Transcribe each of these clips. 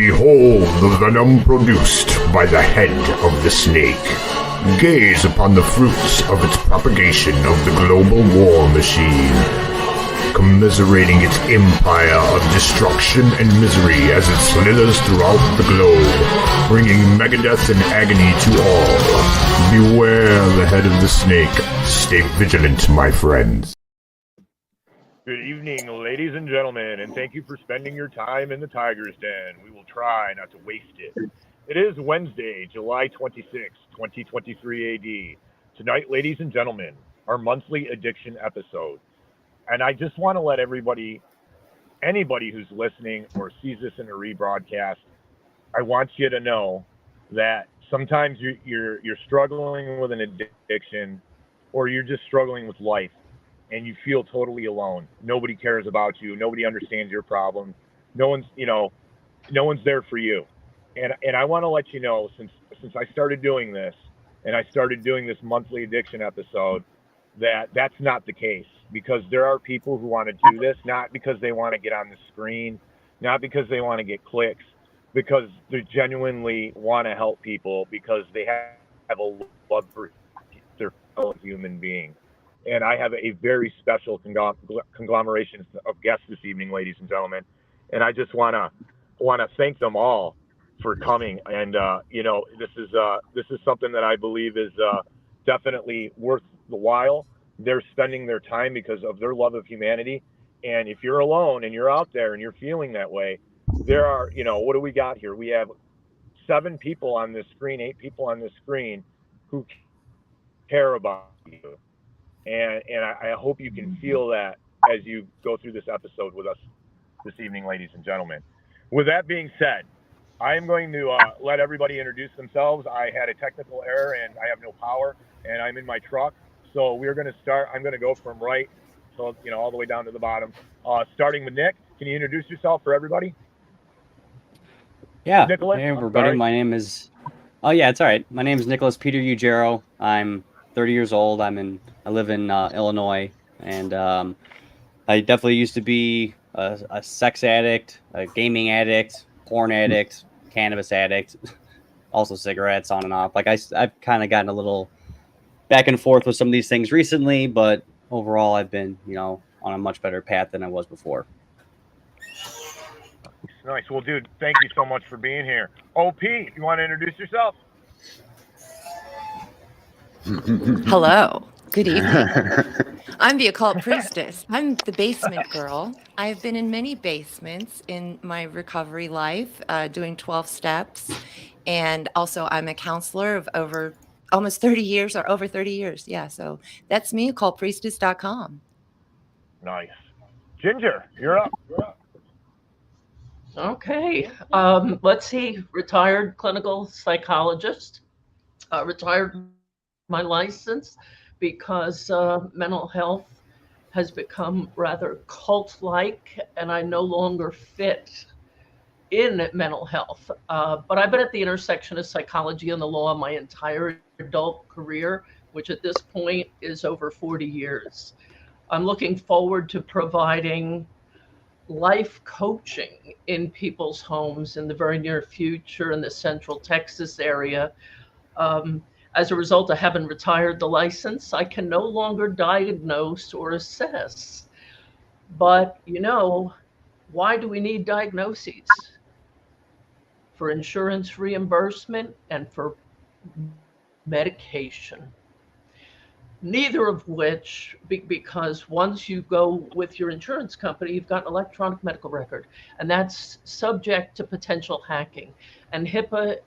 Behold the venom produced by the head of the snake. Gaze upon the fruits of its propagation of the global war machine, commiserating its empire of destruction and misery as it slithers throughout the globe, bringing megadeath and agony to all. Beware the head of the snake. Stay vigilant, my friends. Good evening, ladies and gentlemen, and thank you for spending your time in the Tiger's Den. We will try not to waste it. It is Wednesday, July 26, 2023 AD. Tonight, ladies and gentlemen, our monthly addiction episode. And I just want to let anybody who's listening or sees this in a rebroadcast, I want you to know that sometimes you're struggling with an addiction, or you're just struggling with life, and you feel totally alone. Nobody cares about you. Nobody understands your problem. No one's there for you. And I want to let you know, since I started doing this, and I started doing this monthly addiction episode, that's not the case. Because there are people who want to do this, not because they want to get on the screen, not because they want to get clicks, because they genuinely want to help people, because they have a love for their fellow human being. And I have a very special conglomeration of guests this evening, ladies and gentlemen. And I just want to thank them all for coming. And this is something that I believe is definitely worth the while. They're spending their time because of their love of humanity. And if you're alone and you're out there and you're feeling that way, there are, what do we got here? We have 7 people on this screen, 8 people on this screen who care about you. And I hope you can feel that as you go through this episode with us this evening, ladies and gentlemen. With that being said, I am going to let everybody introduce themselves. I had a technical error and I have no power, and I'm in my truck. So we're going to start. I'm going to go from right, so all the way down to the bottom. Starting with Nick. Can you introduce yourself for everybody? Yeah. Nicholas, hey everybody. My name is. Oh yeah, it's all right. My name is Nicholas Peter Ugero. I'm 30 years old. I live in Illinois, and I definitely used to be a sex addict, a gaming addict, porn addict, cannabis addict, also cigarettes, on and off. Like I've kind of gotten a little back and forth with some of these things recently, but overall I've been, on a much better path than I was before. Nice. Well, dude, thank you so much for being here. OP, you want to introduce yourself? Hello. Good evening. I'm the occult priestess. I'm the basement girl. I've been in many basements in my recovery life, doing 12 steps. And also I'm a counselor of over 30 years. Yeah. So that's me, occultpriestess.com. Nice. Ginger, you're up. Okay. Let's see. Retired clinical psychologist. Retired my license because mental health has become rather cult-like, and I no longer fit in mental health. But I've been at the intersection of psychology and the law my entire adult career, which at this point is over 40 years. I'm looking forward to providing life coaching in people's homes in the very near future in the Central Texas area. As a result of having retired the license, I can no longer diagnose or assess. But, why do we need diagnoses? For insurance reimbursement and for medication. Neither of which, because once you go with your insurance company, you've got an electronic medical record, and that's subject to potential hacking. And HIPAA,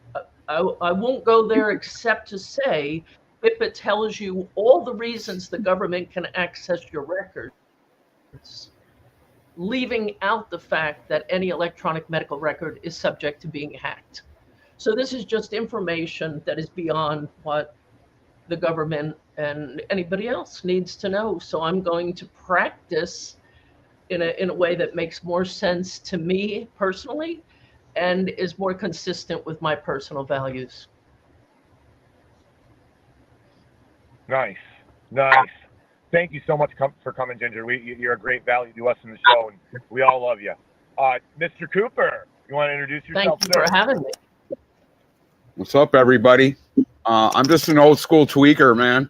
I won't go there except to say HIPAA tells you all the reasons the government can access your records, leaving out the fact that any electronic medical record is subject to being hacked. So this is just information that is beyond what the government and anybody else needs to know. So I'm going to practice in a way that makes more sense to me personally and is more consistent with my personal values. Nice. Thank you so much for coming, Ginger. You're a great value to us in the show, and we all love you. Mr. Cooper, You want to introduce yourself, Thank you sir? for having me. What's up, everybody? I'm just an old school tweaker, man.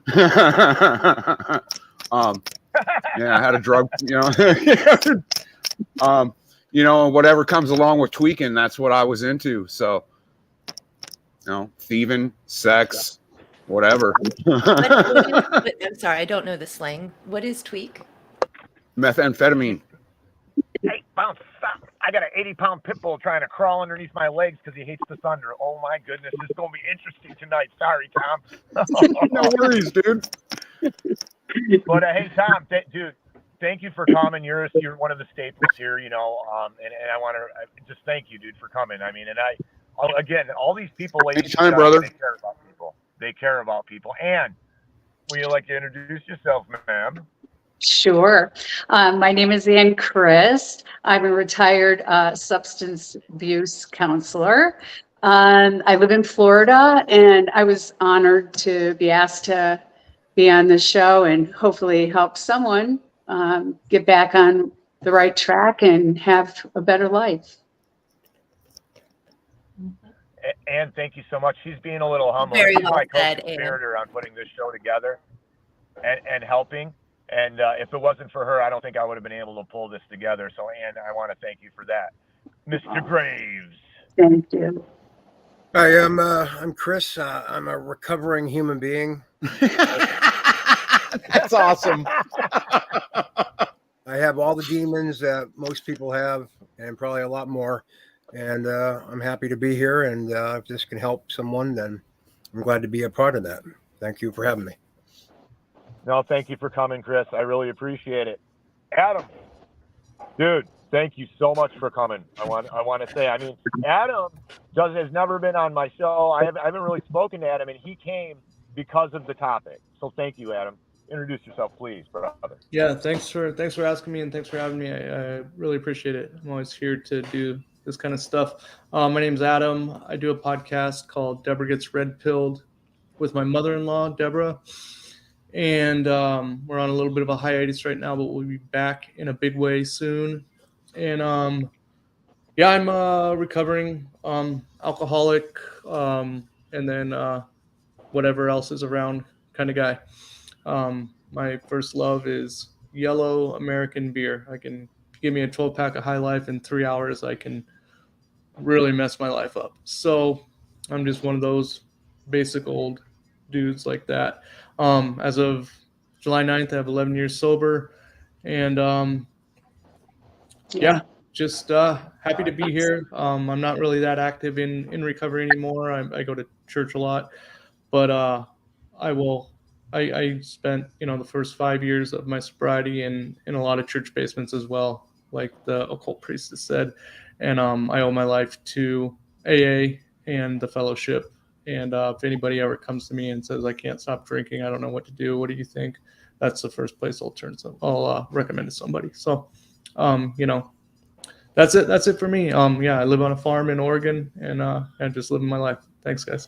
Yeah, I had a drug, whatever comes along with tweaking, that's what I was into. So, thieving, sex, whatever. I'm sorry, I don't know the slang. What is tweak? Methamphetamine. Hey, bounce, stop. I got an 80-pound pit bull trying to crawl underneath my legs because he hates the thunder. Oh, my goodness. This is going to be interesting tonight. Sorry, Tom. No worries, dude. But, hey, Tom, dude, thank you for coming. You're one of the staples here, and I want to just thank you, dude, for coming. I mean, and again, all these people, ladies and Anytime, gentlemen, brother. they care about people. They care about people. And would you like to introduce yourself, ma'am? Sure. My name is Ann Chris. I'm a retired substance abuse counselor. I live in Florida, and I was honored to be asked to be on the show and hopefully help someone get back on the right track and have a better life. Ann, thank you so much. She's being a little humble. Very She's well my said, co-conspirator on putting this show together and helping. And if it wasn't for her, I don't think I would have been able to pull this together. So, Ann, I want to thank you for that. Mr. Graves. Thank you. Hi, I'm Chris. I'm a recovering human being. That's awesome. I have all the demons that most people have, and probably a lot more. And I'm happy to be here. And if this can help someone, then I'm glad to be a part of that. Thank you for having me. No, thank you for coming, Chris. I really appreciate it. Adam, dude, thank you so much for coming. I want to say, I mean, Adam has never been on my show. I haven't really spoken to Adam, and he came because of the topic. So thank you, Adam. Introduce yourself, please, brother. Yeah, thanks for asking me, and thanks for having me. I really appreciate it. I'm always here to do this kind of stuff. My name's Adam. I do a podcast called Deborah Gets Red Pilled with my mother-in-law, Deborah. And we're on a little bit of a hiatus right now, but we'll be back in a big way soon. And I'm a recovering alcoholic, and then whatever else is around kind of guy. My first love is yellow American beer. I can give me a 12-pack of High Life in 3 hours. I can really mess my life up. So I'm just one of those basic old dudes like that. As of July 9th, I have 11 years sober, and just happy to be here. I'm not really that active in recovery anymore. I go to church a lot, but I spent the first 5 years of my sobriety in a lot of church basements as well, like the occult priestess said, and I owe my life to AA and the fellowship. And if anybody ever comes to me and says I can't stop drinking, I don't know what to do, what do you think? That's the first place I'll recommend to somebody. So, that's it. That's it for me. I live on a farm in Oregon, and just living my life. Thanks, guys.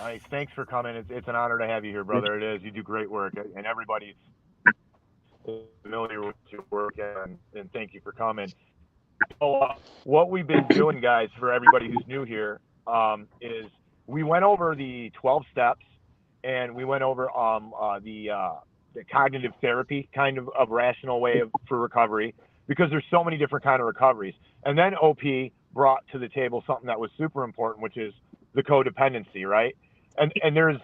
Nice. Thanks for coming. It's an honor to have you here, brother. It is. You do great work, and everybody's familiar with your work, and thank you for coming. So, what we've been doing, guys, for everybody who's new here, is we went over the 12 steps, and we went over the cognitive therapy kind of rational way for recovery, because there's so many different kind of recoveries. And then OP brought to the table something that was super important, which is the codependency, right? And there's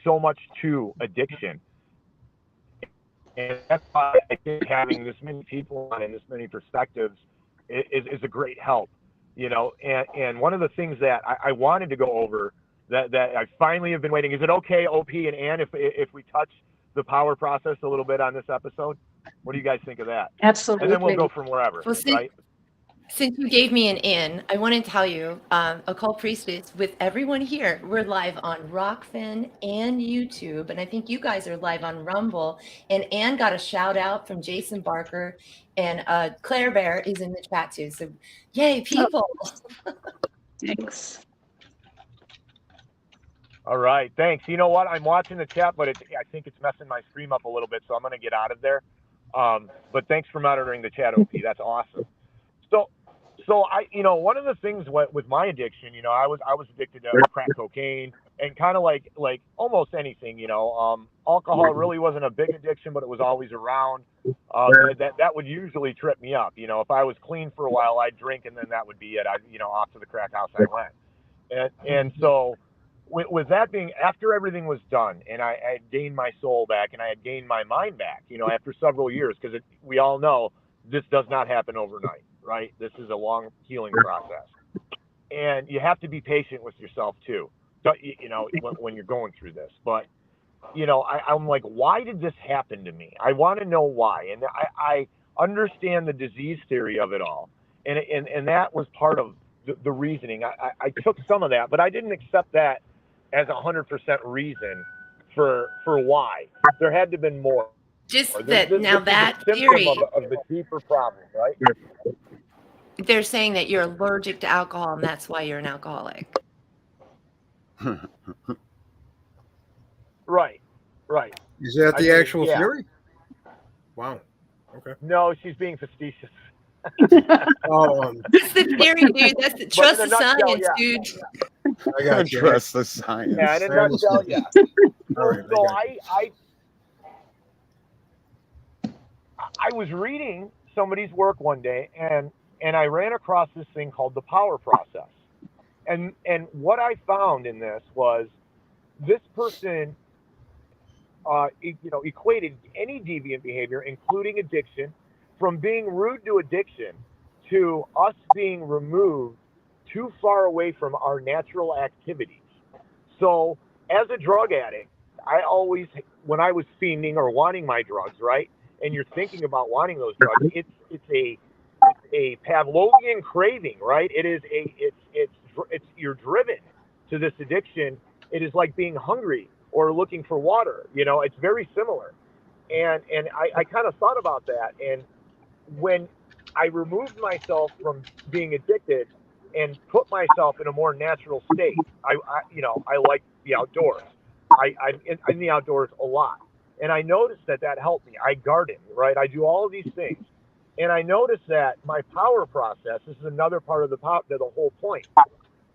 so much to addiction. And that's why I think having this many people on and this many perspectives is a great help, And one of the things that I wanted to go over that I finally have been waiting, is it okay, OP and Ann, if we touch the power process a little bit on this episode? What do you guys think of that? Absolutely. And then we'll go from wherever, Well, right? Since you gave me an in, I want to tell you, Occult Priestess, with everyone here, we're live on Rockfin and YouTube, and I think you guys are live on Rumble. And Ann got a shout out from Jason Barker, and Claire Bear is in the chat too. So, yay, people! Thanks. All right, thanks. You know what? I'm watching the chat, but I think it's messing my stream up a little bit, so I'm going to get out of there. But thanks for monitoring the chat, OP. That's awesome. So one of the things with my addiction, I was addicted to crack cocaine and kind of like almost anything, alcohol really wasn't a big addiction, but it was always around. That would usually trip me up. If I was clean for a while, I'd drink and then that would be it. Off to the crack house I went. And so with that being, after everything was done and I had gained my soul back and I had gained my mind back, after several years, because we all know this does not happen overnight. Right? This is a long healing process. And you have to be patient with yourself too, when you're going through this. But, I'm like, why did this happen to me? I want to know why. And I understand the disease theory of it all. And that was part of the reasoning. I took some of that, but I didn't accept that as 100% reason for why. There had to have been more. Just This that is a theory, symptom of the deeper problem, right? they're saying that you're allergic to alcohol and that's why you're an alcoholic. Right. Is that the actual theory? Wow. Okay. No, she's being facetious. That's the theory, dude. Trust the science, dude. I got you. Trust the science. Yeah, in a nutshell, yeah. So I was reading somebody's work one day, and I ran across this thing called the power process. And what I found in this was this person, equated any deviant behavior, including addiction, from being rude to addiction to us being removed too far away from our natural activities. So as a drug addict, I always, when I was fiending or wanting my drugs, right, and you're thinking about wanting those drugs, it's a Pavlovian craving, right? You're driven to this addiction. It is like being hungry or looking for water. It's very similar. And I kind of thought about that. And when I removed myself from being addicted and put myself in a more natural state, I like the outdoors. I'm in the outdoors a lot. And I noticed that helped me. I garden, right? I do all of these things. And I noticed that my power process, this is another part of the whole point.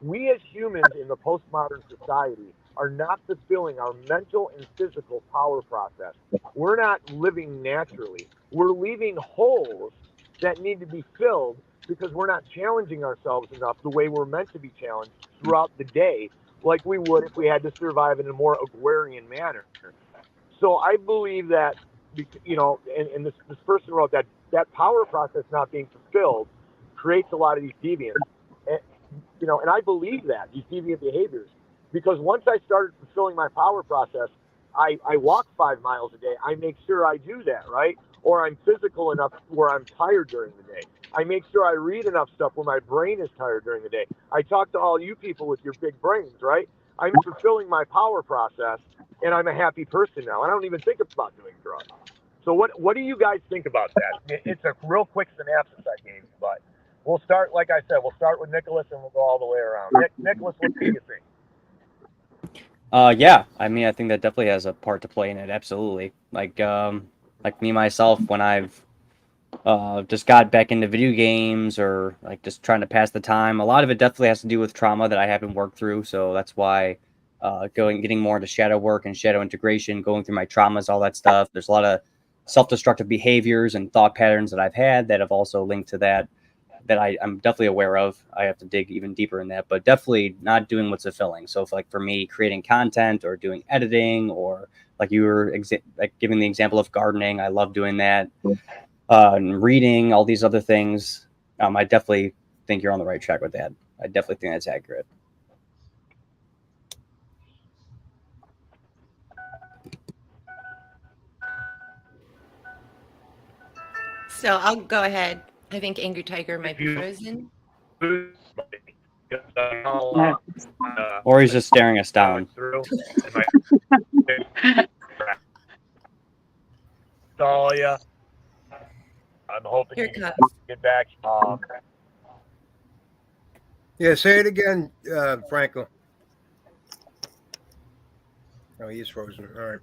We as humans in the postmodern society are not fulfilling our mental and physical power process. We're not living naturally. We're leaving holes that need to be filled because we're not challenging ourselves enough the way we're meant to be challenged throughout the day, like we would if we had to survive in a more agrarian manner. So I believe that, and this person wrote that power process not being fulfilled creates a lot of these deviants. And I believe that, these deviant behaviors, because once I started fulfilling my power process, I walk 5 miles a day. I make sure I do that, right? Or I'm physical enough where I'm tired during the day. I make sure I read enough stuff where my brain is tired during the day. I talk to all you people with your big brains, right? I'm fulfilling my power process, and I'm a happy person now. I don't even think about doing drugs. So what do you guys think about that? It's a real quick synopsis I gave you, but we'll start, like I said, we'll start with Nicholas and we'll go all the way around. Nicholas, what do you think? Yeah, I mean, I think that definitely has a part to play in it. Absolutely. Like me myself, when I've just got back into video games or like just trying to pass the time, a lot of it definitely has to do with trauma that I haven't worked through. So that's why getting more into shadow work and shadow integration, going through my traumas, all that stuff. There's a lot of self-destructive behaviors and thought patterns that I've had that have also linked to that I'm definitely aware of. I have to dig even deeper in that, but definitely not doing what's fulfilling. So if, like, for me, creating content or doing editing, or like you were giving the example of gardening, I love doing that. And reading, all these other things, I definitely think you're on the right track with that. I definitely think that's accurate. So I'll go ahead. I think Angry Tiger might be frozen. Or he's just staring us down. Talia, I'm hoping Here you it can comes. get back. Yeah, say it again, Franco. Oh, he's frozen. All right.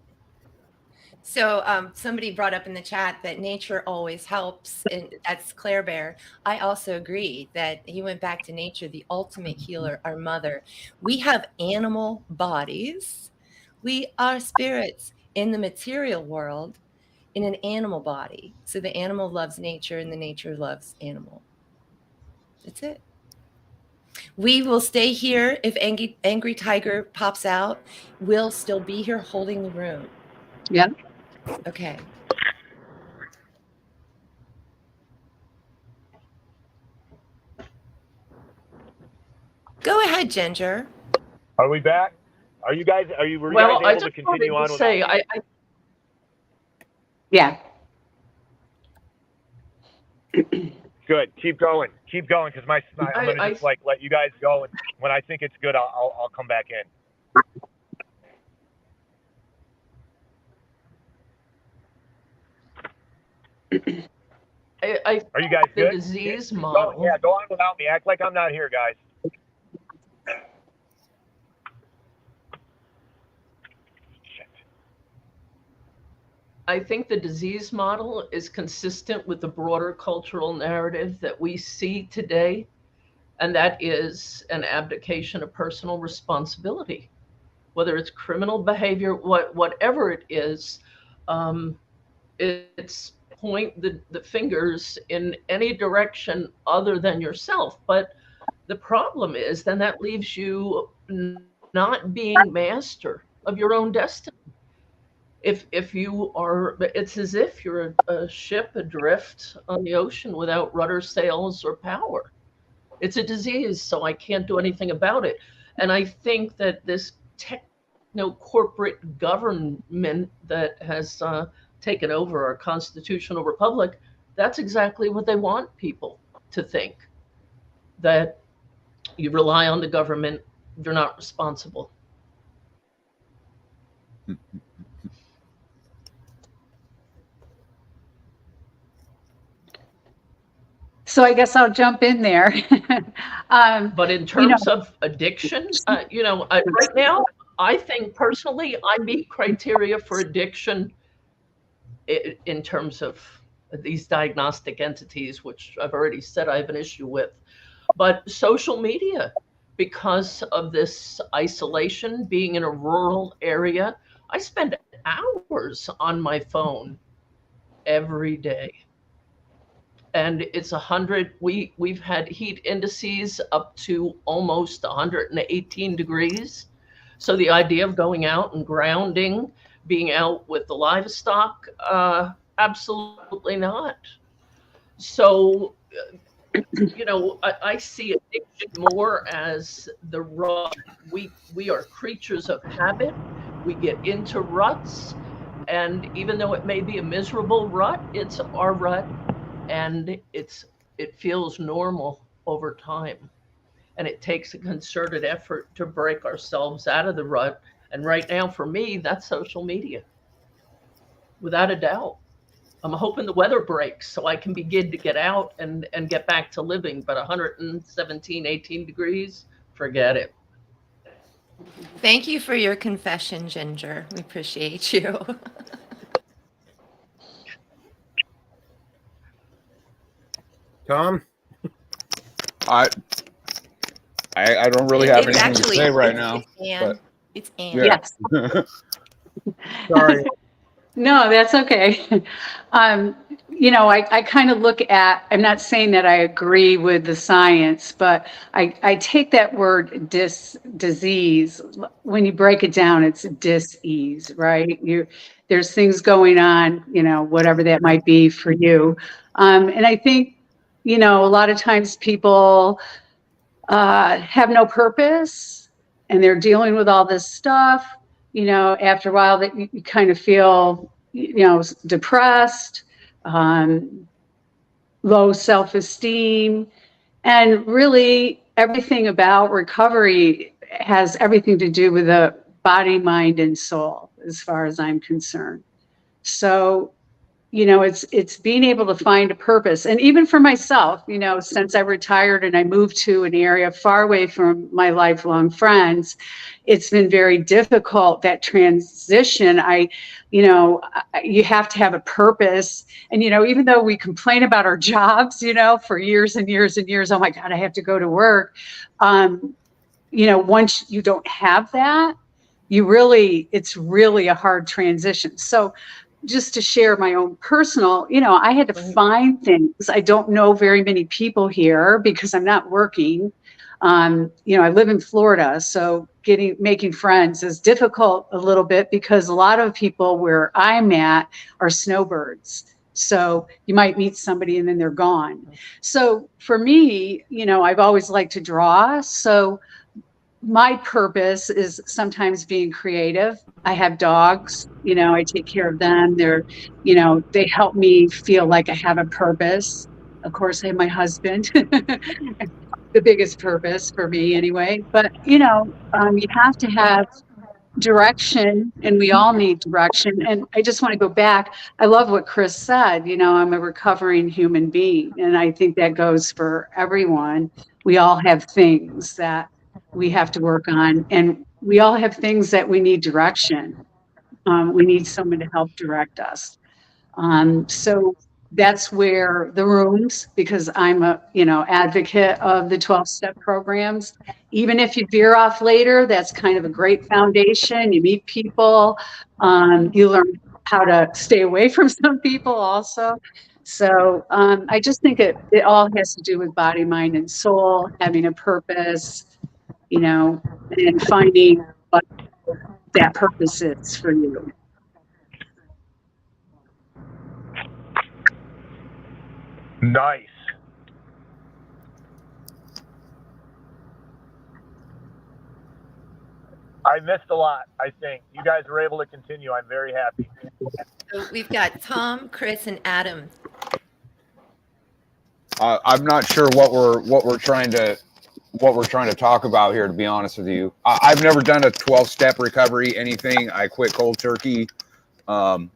So somebody brought up in the chat that nature always helps, and that's Claire Bear. I also agree that he went back to nature, the ultimate healer, our mother. We have animal bodies. We are spirits in the material world in an animal body. So the animal loves nature and the nature loves animal. That's it. We will stay here. If Angry Tiger pops out, we'll still be here holding the room. Yeah. Okay. Go ahead, Ginger. Are we back? Were you guys able to continue on without me? Yeah. Good. Keep going, because I'm gonna just like let you guys go, and when I think it's good, I'll come back in. Are you guys good? The disease model. Yeah, go on without me. Act like I'm not here, guys. I think the disease model is consistent with the broader cultural narrative that we see today, and that is an abdication of personal responsibility. Whether it's criminal behavior, whatever it is, it's point the fingers in any direction other than yourself. But the problem is then that leaves you not being master of your own destiny. If you are, it's as if you're a ship adrift on the ocean without rudder, sails, or power. It's a disease, so I can't do anything about it. And I think that this corporate government that has taken over our constitutional republic, that's exactly what they want people to think, that you rely on the government, you're not responsible. So I guess I'll jump in there. But in terms of addiction, right now, I think personally, I meet criteria for addiction in terms of these diagnostic entities, which I've already said I have an issue with. But social media, because of this isolation, being in a rural area, I spend hours on my phone every day. And it's 100, we've had heat indices up to almost 118 degrees. So the idea of going out and grounding, being out with the livestock, absolutely not. So, I see addiction more as the rut. We are creatures of habit. We get into ruts. And even though it may be a miserable rut, it's our rut. And it feels normal over time. And it takes a concerted effort to break ourselves out of the rut. And right now, for me, that's social media, without a doubt. I'm hoping the weather breaks so I can begin to get out and get back to living. But 117, 18 degrees, forget it. Thank you for your confession, Ginger. We appreciate you. Tom? I don't really have anything to say right now. It's Anne. Yeah. Yes. Sorry. No, that's okay. I kind of look at, I'm not saying that I agree with the science, but I take that word disease, when you break it down, it's dis-ease, right? There's things going on, whatever that might be for you. And I think, a lot of times people have no purpose and they're dealing with all this stuff. After a while that you kind of feel, depressed, low self-esteem, and really everything about recovery has everything to do with the body, mind, and soul, as far as I'm concerned. So, it's being able to find a purpose. And even for myself, since I retired and I moved to an area far away from my lifelong friends, it's been very difficult, that transition. You have to have a purpose. And, even though we complain about our jobs, for years and years and years, oh my God, I have to go to work. Once you don't have that, it's really a hard transition. So just to share my own personal, I had to find things. I don't know very many people here because I'm not working. I live in Florida, so making friends is difficult a little bit because a lot of people where I'm at are snowbirds. So you might meet somebody and then they're gone. So for me, I've always liked to draw. So my purpose is sometimes being creative. I have dogs, I take care of them. They help me feel like I have a purpose. Of course, I have my husband, the biggest purpose for me anyway. But, you have to have direction, and we all need direction. And I just want to go back. I love what Chris said. I'm a recovering human being, and I think that goes for everyone. We all have things that we have to work on, and we all have things that we need direction. We need someone to help direct us. So that's where the rooms, because I'm a advocate of the 12-step programs. Even if you veer off later, that's kind of a great foundation. You meet people, you learn how to stay away from some people also. So I just think it all has to do with body, mind, and soul, having a purpose, and finding what that purpose is for you. Nice. I missed a lot, I think. You guys were able to continue. I'm very happy. So we've got Tom, Chris, and Adam. I'm not sure what we're trying to talk about here, to be honest with you. I've never done a 12-step recovery, anything. I quit cold turkey. Yeah,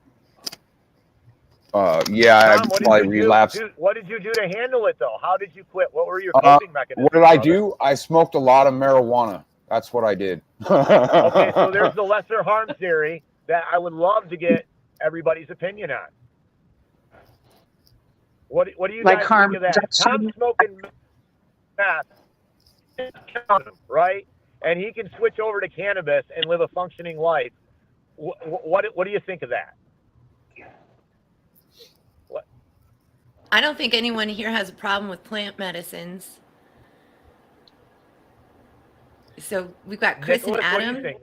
Tom, I probably relapsed. What did you do to handle it, though? How did you quit? What were your coping mechanisms? What did I do? I smoked a lot of marijuana. That's what I did. Okay, so there's the lesser harm theory that I would love to get everybody's opinion on. What do you guys think of that? Tom smoking meth, right? And he can switch over to cannabis and live a functioning life. What do you think of that? I don't think anyone here has a problem with plant medicines. So we've got Chris and Adam. What do you think,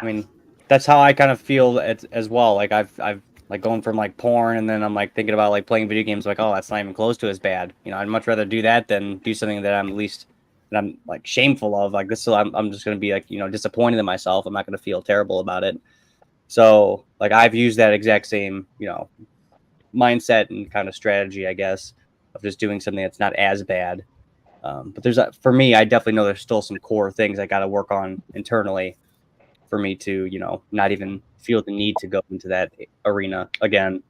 man? That's how I kind of feel as well. Like I've like going from like porn, and then I'm like thinking about like playing video games. Like, oh, that's not even close to as bad. I'd much rather do that than do something that I'm like shameful of. Like this, so I'm just gonna be like disappointed in myself. I'm not gonna feel terrible about it. So like I've used that exact same mindset and kind of strategy, I guess, of just doing something that's not as bad. But for me, I definitely know there's still some core things I got to work on internally for me to, not even feel the need to go into that arena again.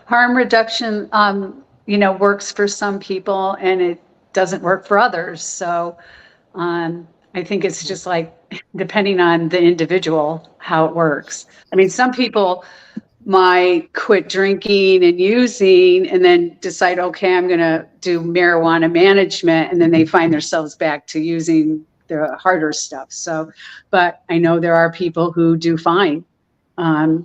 Harm reduction, works for some people and it doesn't work for others. So I think it's just like depending on the individual, how it works. I mean, some people might quit drinking and using and then decide, okay, I'm going to do marijuana management. And then they find themselves back to using the harder stuff. So, but I know there are people who do fine, with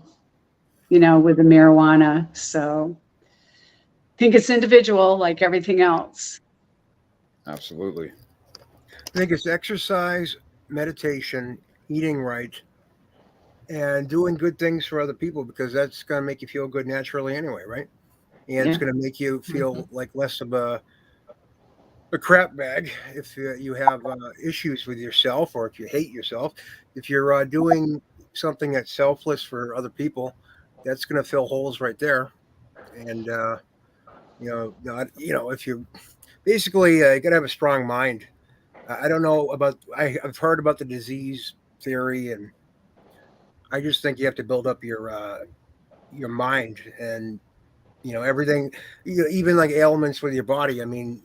the marijuana. So I think it's individual like everything else. Absolutely. I think it's exercise, meditation, eating right, and doing good things for other people, because that's going to make you feel good naturally anyway, right? And it's going to make you feel like less of a crap bag if you have issues with yourself, or if you hate yourself. If you're doing something that's selfless for other people, that's going to fill holes right there. And if you basically you got to have a strong mind. I don't know about. I've heard about the disease theory, and I just think you have to build up your mind and everything. Even like ailments with your body. I mean,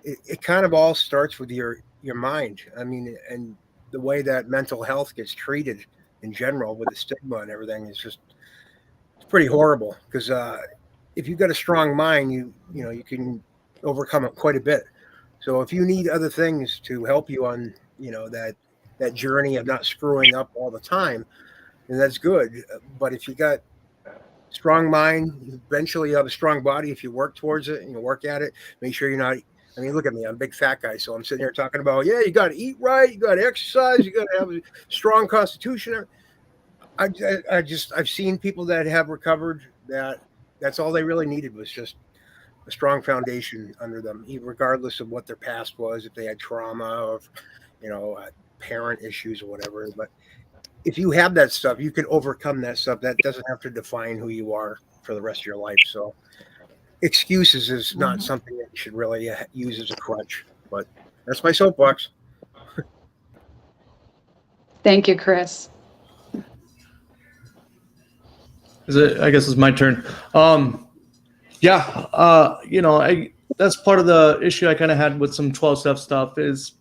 it kind of all starts with your mind. I mean, and the way that mental health gets treated in general with the stigma and everything is just it's pretty horrible. Because if you've got a strong mind, you can overcome it quite a bit. So if you need other things to help you on that journey of not screwing up all the time, then that's good. But if you got strong mind, eventually you have a strong body if you work towards it and you work at it. Make sure you're not. I mean, look at me. I'm a big fat guy, so I'm sitting here talking about, yeah, you got to eat right, you got to exercise, you got to have a strong constitution. I've seen people that have recovered that's all they really needed was just a strong foundation under them, regardless of what their past was, if they had trauma or parent issues or whatever. But if you have that stuff, you can overcome that stuff. That doesn't have to define who you are for the rest of your life. So excuses is not something that you should really use as a crutch. But that's my soapbox. Thank you, Chris. I guess it's my turn. That's part of the issue I kind of had with some 12-step stuff is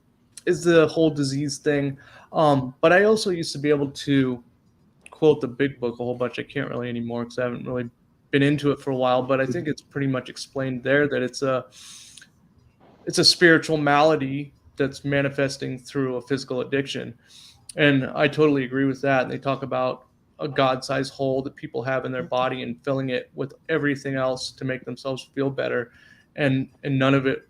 the whole disease thing. But I also used to be able to quote the big book a whole bunch. I can't really anymore because I haven't really been into it for a while, but I think it's pretty much explained there that it's a spiritual malady that's manifesting through a physical addiction. And I totally agree with that. And they talk about a God-sized hole that people have in their body and filling it with everything else to make themselves feel better. And none of it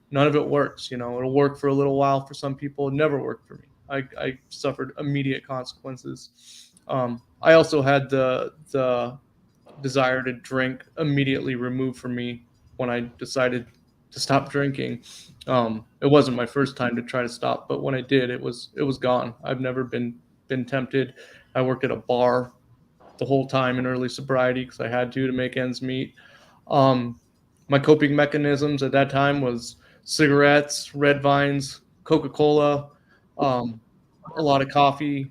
works. It'll work for a little while for some people. It never worked for me. I suffered immediate consequences. I also had the desire to drink immediately removed from me when I decided to stop drinking. It wasn't my first time to try to stop, but when I did, it was gone. I've never been tempted. I worked at a bar the whole time in early sobriety because I had to make ends meet. My coping mechanisms at that time was cigarettes, red vines, Coca-Cola, a lot of coffee.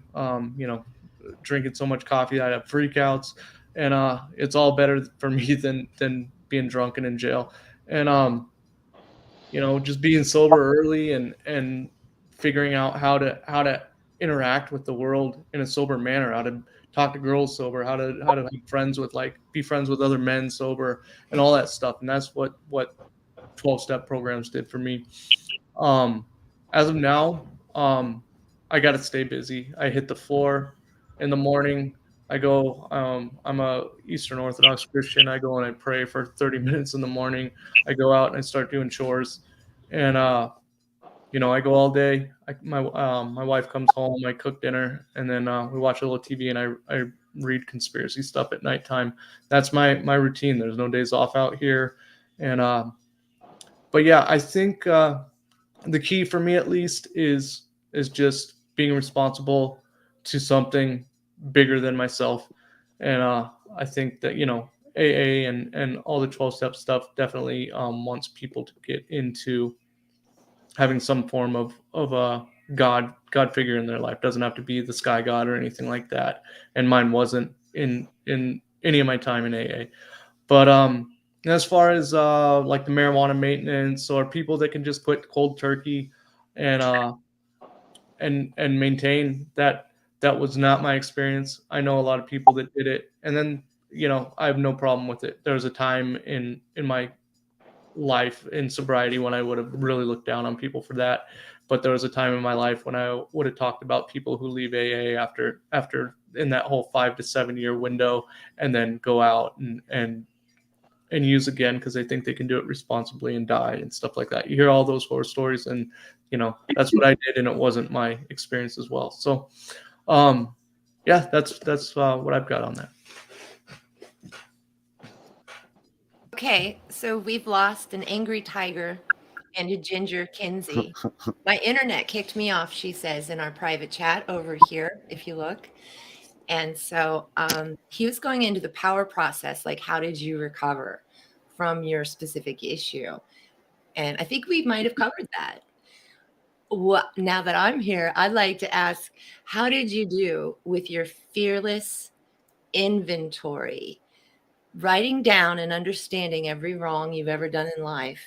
Drinking so much coffee I'd have freakouts, and it's all better for me than being drunk and in jail. And just being sober early and figuring out how to interact with the world in a sober manner, how to talk to girls sober, how to be friends with other men sober, and all that stuff. And that's what 12-step programs did for me. As of now, I got to stay busy. I hit the floor in the morning. I go, I'm a Eastern Orthodox Christian. I go and I pray for 30 minutes in the morning. I go out and I start doing chores, and I go all day. My wife comes home. I cook dinner, and then we watch a little TV, and I read conspiracy stuff at nighttime. That's my routine. There's no days off out here, and but yeah, I think the key for me at least is just being responsible to something bigger than myself. And I think that AA and all the 12-step stuff definitely wants people to get into having some form of a god figure in their life. Doesn't have to be the sky god or anything like that, and mine wasn't in any of my time in AA. But as far as like the marijuana maintenance or people that can just quit cold turkey and maintain that, that was not my experience. I know a lot of people that did it, and then I have no problem with it. There was a time in my life in sobriety when I would have really looked down on people for that, but there was a time in my life when I would have talked about people who leave AA after in that whole 5 to 7 year window and then go out and use again because they think they can do it responsibly and die and stuff like that. You hear all those horror stories, and that's what I did, and it wasn't my experience as well. So yeah, that's what I've got on that. Okay, so we've lost an angry tiger and a ginger Kinsey. My internet kicked me off, she says in our private chat over here, if you look. And so he was going into the power process, like how did you recover from your specific issue? And I think we might have covered that. now that I'm here, I'd like to ask, how did you do with your fearless inventory? Writing down and understanding every wrong you've ever done in life,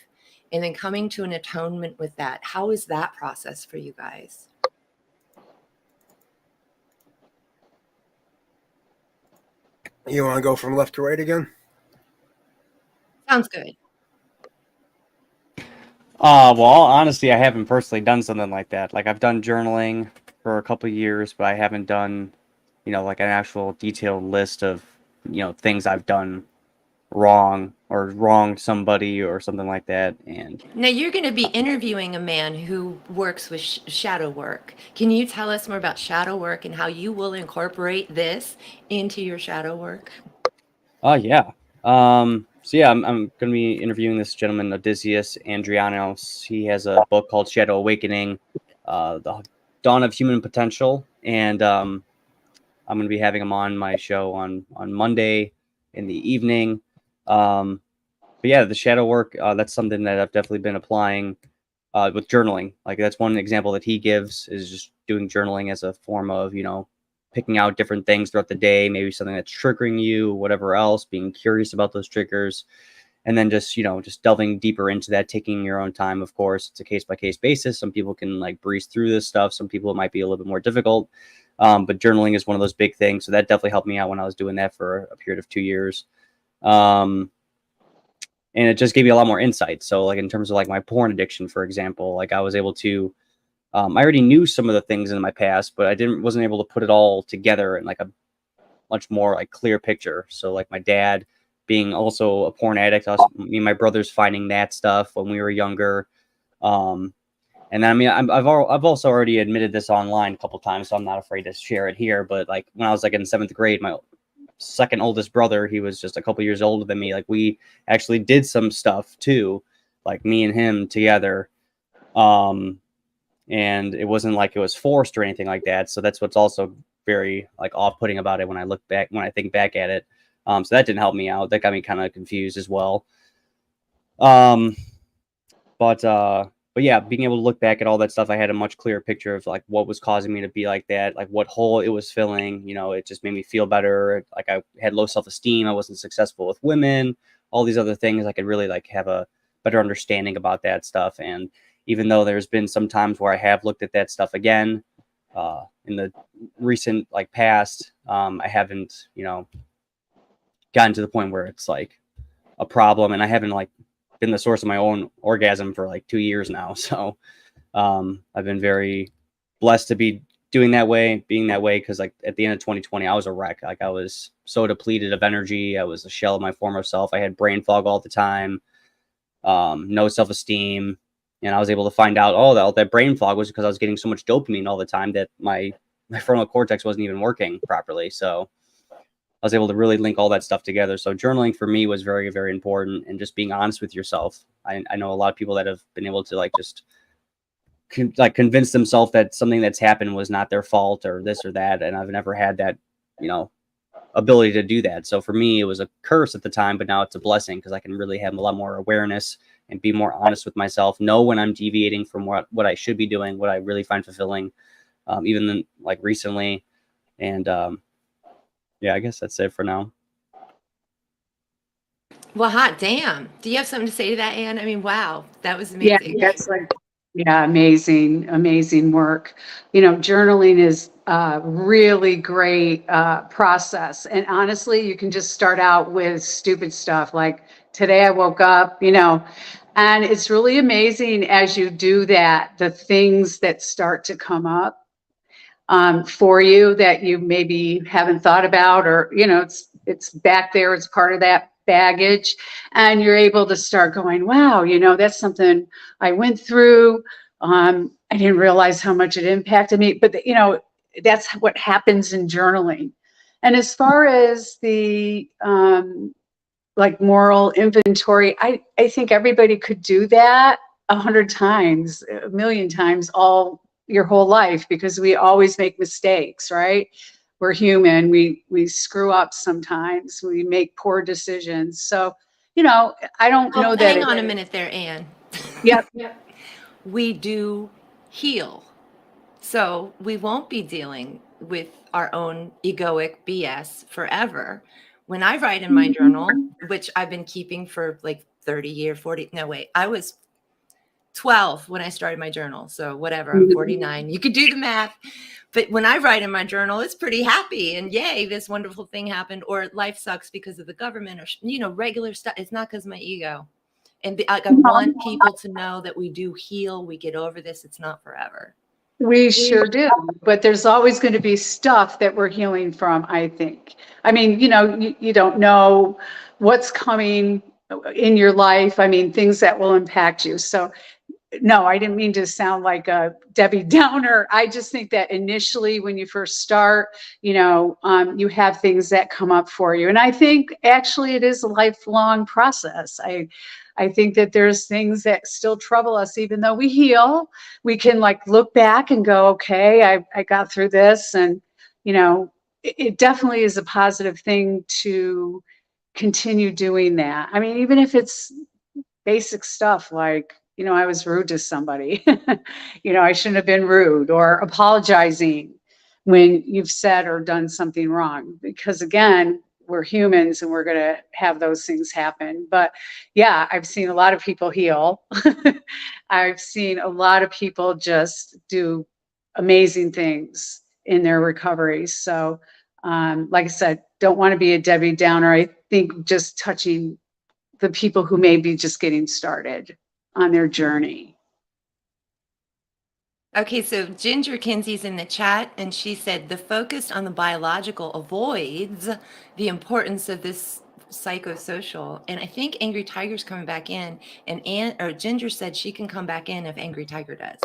and then coming to an atonement with that. How is that process for you guys? You want to go from left to right again? Sounds good. Well, honestly, I haven't personally done something like that. Like I've done journaling for a couple of years, but I haven't done, like an actual detailed list of, things I've done wrong or wronged somebody or something like that. And Now you're going to be interviewing a man who works with shadow work. Can you tell us more about shadow work and how you will incorporate this into your shadow work? yeah. So yeah, I'm going to be interviewing this gentleman, Odysseus Andrianos. He has a book called Shadow Awakening, The Dawn of Human Potential. And I'm going to be having him on my show on Monday in the evening. But yeah, the shadow work, that's something that I've definitely been applying with journaling. Like that's one example that he gives is just doing journaling as a form of, picking out different things throughout the day, maybe something that's triggering you, whatever else, being curious about those triggers. And then just, just delving deeper into that, taking your own time. Of course, it's a case by case basis. Some people can like breeze through this stuff. Some people it might be a little bit more difficult. But journaling is one of those big things. So that definitely helped me out when I was doing that for a period of 2 years. And it just gave me a lot more insight. So like in terms of like my porn addiction, for example, like I was able to, I already knew some of the things in my past, but I wasn't able to put it all together in like a much more like clear picture. So like my dad being also a porn addict, me and my brothers finding that stuff when we were younger. And then, I mean, I've also already admitted this online a couple times, so I'm not afraid to share it here. But like when I was like in 7th grade, my second oldest brother, he was just a couple years older than me. Like we actually did some stuff too, like me and him together. And it wasn't like it was forced or anything like that. So that's what's also very like off-putting about it when I think back at it. So that didn't help me out. That got me kind of confused as well. But yeah, being able to look back at all that stuff, I had a much clearer picture of like what was causing me to be like that, like what hole it was filling. It just made me feel better. Like I had low self-esteem. I wasn't successful with women, all these other things. I could really like have a better understanding about that stuff. And even though there's been some times where I have looked at that stuff again, in the recent like past, I haven't, gotten to the point where it's like a problem, and I haven't like been the source of my own orgasm for like 2 years now. So I've been very blessed to be being that way, because like at the end of 2020, I was a wreck. Like I was so depleted of energy. I was a shell of my former self. I had brain fog all the time, no self-esteem. And I was able to find out, that brain fog was because I was getting so much dopamine all the time that my frontal cortex wasn't even working properly. So I was able to really link all that stuff together. So journaling for me was very, very important, and just being honest with yourself. I know a lot of people that have been able to like just convince themselves that something that's happened was not their fault or this or that. And I've never had that, ability to do that. So for me, it was a curse at the time, but now it's a blessing because I can really have a lot more awareness and be more honest with myself, know when I'm deviating from what I should be doing, what I really find fulfilling, even then, like recently. And yeah, I guess that's it for now. Well, hot damn. Do you have something to say to that, Anne? I mean, wow, that was amazing. Yeah, that's like, yeah, amazing work. Journaling is a really great process. And honestly, you can just start out with stupid stuff like today I woke up, and it's really amazing as you do that, the things that start to come up for you that you maybe haven't thought about, or it's back there, it's part of that baggage, and you're able to start going, wow, that's something I went through. I didn't realize how much it impacted me, but that's what happens in journaling. And as far as the like moral inventory, I think everybody could do that 100 times, a million times, all your whole life, because we always make mistakes, right? We're human. We screw up sometimes. We make poor decisions. So, I don't know that. Hang on a minute there, Anne. Yep. We do heal. So we won't be dealing with our own egoic BS forever. When I write in my journal, which I've been keeping for like 30 years, 40, no, wait, I was 12 when I started my journal. So whatever, I'm 49. You could do the math. But when I write in my journal, it's pretty happy and yay, this wonderful thing happened, or life sucks because of the government, or regular stuff. It's not because of my ego. And I want people to know that we do heal, we get over this. It's not forever. We sure do, but there's always going to be stuff that we're healing from, I think. I mean, you don't know what's coming in your life. I mean, things that will impact you. So no, I didn't mean to sound like a Debbie Downer. I just think that initially when you first start, you have things that come up for you. And I think actually it is a lifelong process. I think that there's things that still trouble us, even though we heal. We can look back and go, okay, I got through this. And, it definitely is a positive thing to continue doing that. I mean, even if it's basic stuff like, I was rude to somebody, I shouldn't have been rude, or apologizing when you've said or done something wrong, because again, we're humans and we're going to have those things happen. But yeah, I've seen a lot of people heal. I've seen a lot of people just do amazing things in their recovery. So, like I said, don't want to be a Debbie Downer. I think just touching the people who may be just getting started on their journey. Okay, so Ginger Kinsey's in the chat, and she said the focus on the biological avoids the importance of this psychosocial. And I think Angry Tiger's coming back in, and Ginger said she can come back in if Angry Tiger does.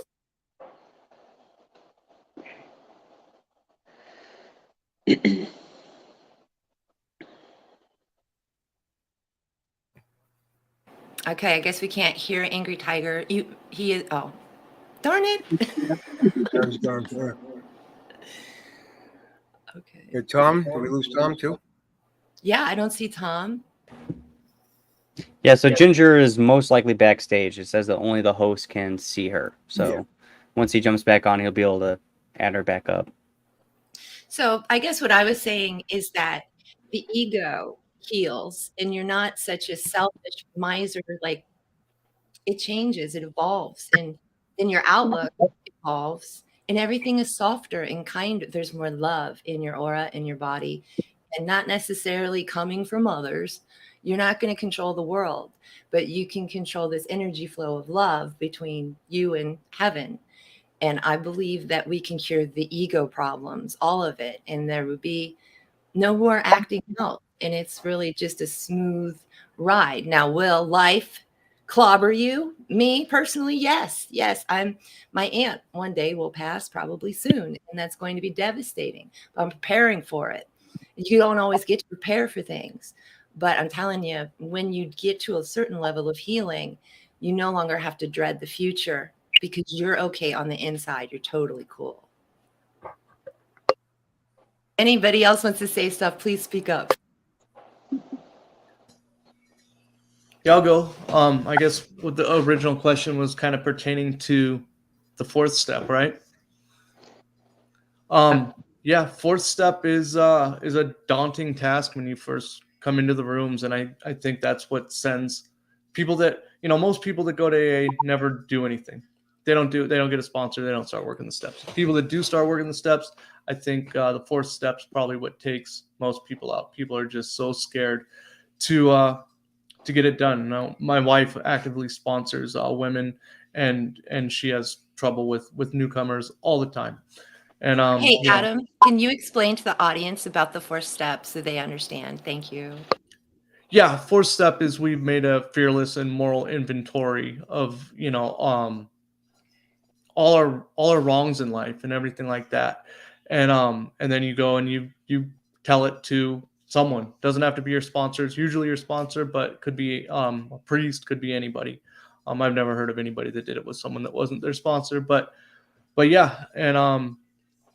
Okay, I guess we can't hear Angry Tiger. He is. Oh, darn it! Okay. Hey, Tom, did we lose Tom too? Yeah, I don't see Tom. Yeah, so Ginger is most likely backstage. It says that only the host can see her. So once he jumps back on, he'll be able to add her back up. So I guess what I was saying is that the ego heals, and you're not such a selfish miser. Like, it changes, it evolves, and then your outlook evolves, and everything is softer and kinder. There's more love in your aura, in your body, and not necessarily coming from others. You're not going to control the world, but you can control this energy flow of love between you and heaven. And I believe that we can cure the ego problems, all of it, and there would be no more acting out. And it's really just a smooth ride. Now, will life clobber you? Me personally, yes. My aunt one day will pass, probably soon, and that's going to be devastating. But I'm preparing for it. You don't always get to prepare for things, but I'm telling you, when you get to a certain level of healing, you no longer have to dread the future because you're okay on the inside. You're totally cool. Anybody else wants to say stuff, please speak up. Yeah, I'll go. I guess what the original question was kind of pertaining to the fourth step, right? Yeah, fourth step is a daunting task when you first come into the rooms, and I think that's what sends people that, most people that go to AA never do anything. They don't get a sponsor, they don't start working the steps. People that do start working the steps, I think the fourth step's probably what takes most people out. People are just so scared to get it done. Now, my wife actively sponsors women, and she has trouble with newcomers all the time. And hey, Adam, can you explain to the audience about the 4 steps so they understand? Thank you. Yeah, fourth step is we've made a fearless and moral inventory of all our wrongs in life and everything like that, and then you go and you tell it to someone. Doesn't have to be your sponsor. It's usually your sponsor, but could be a priest, could be anybody. I've never heard of anybody that did it with someone that wasn't their sponsor, but yeah, and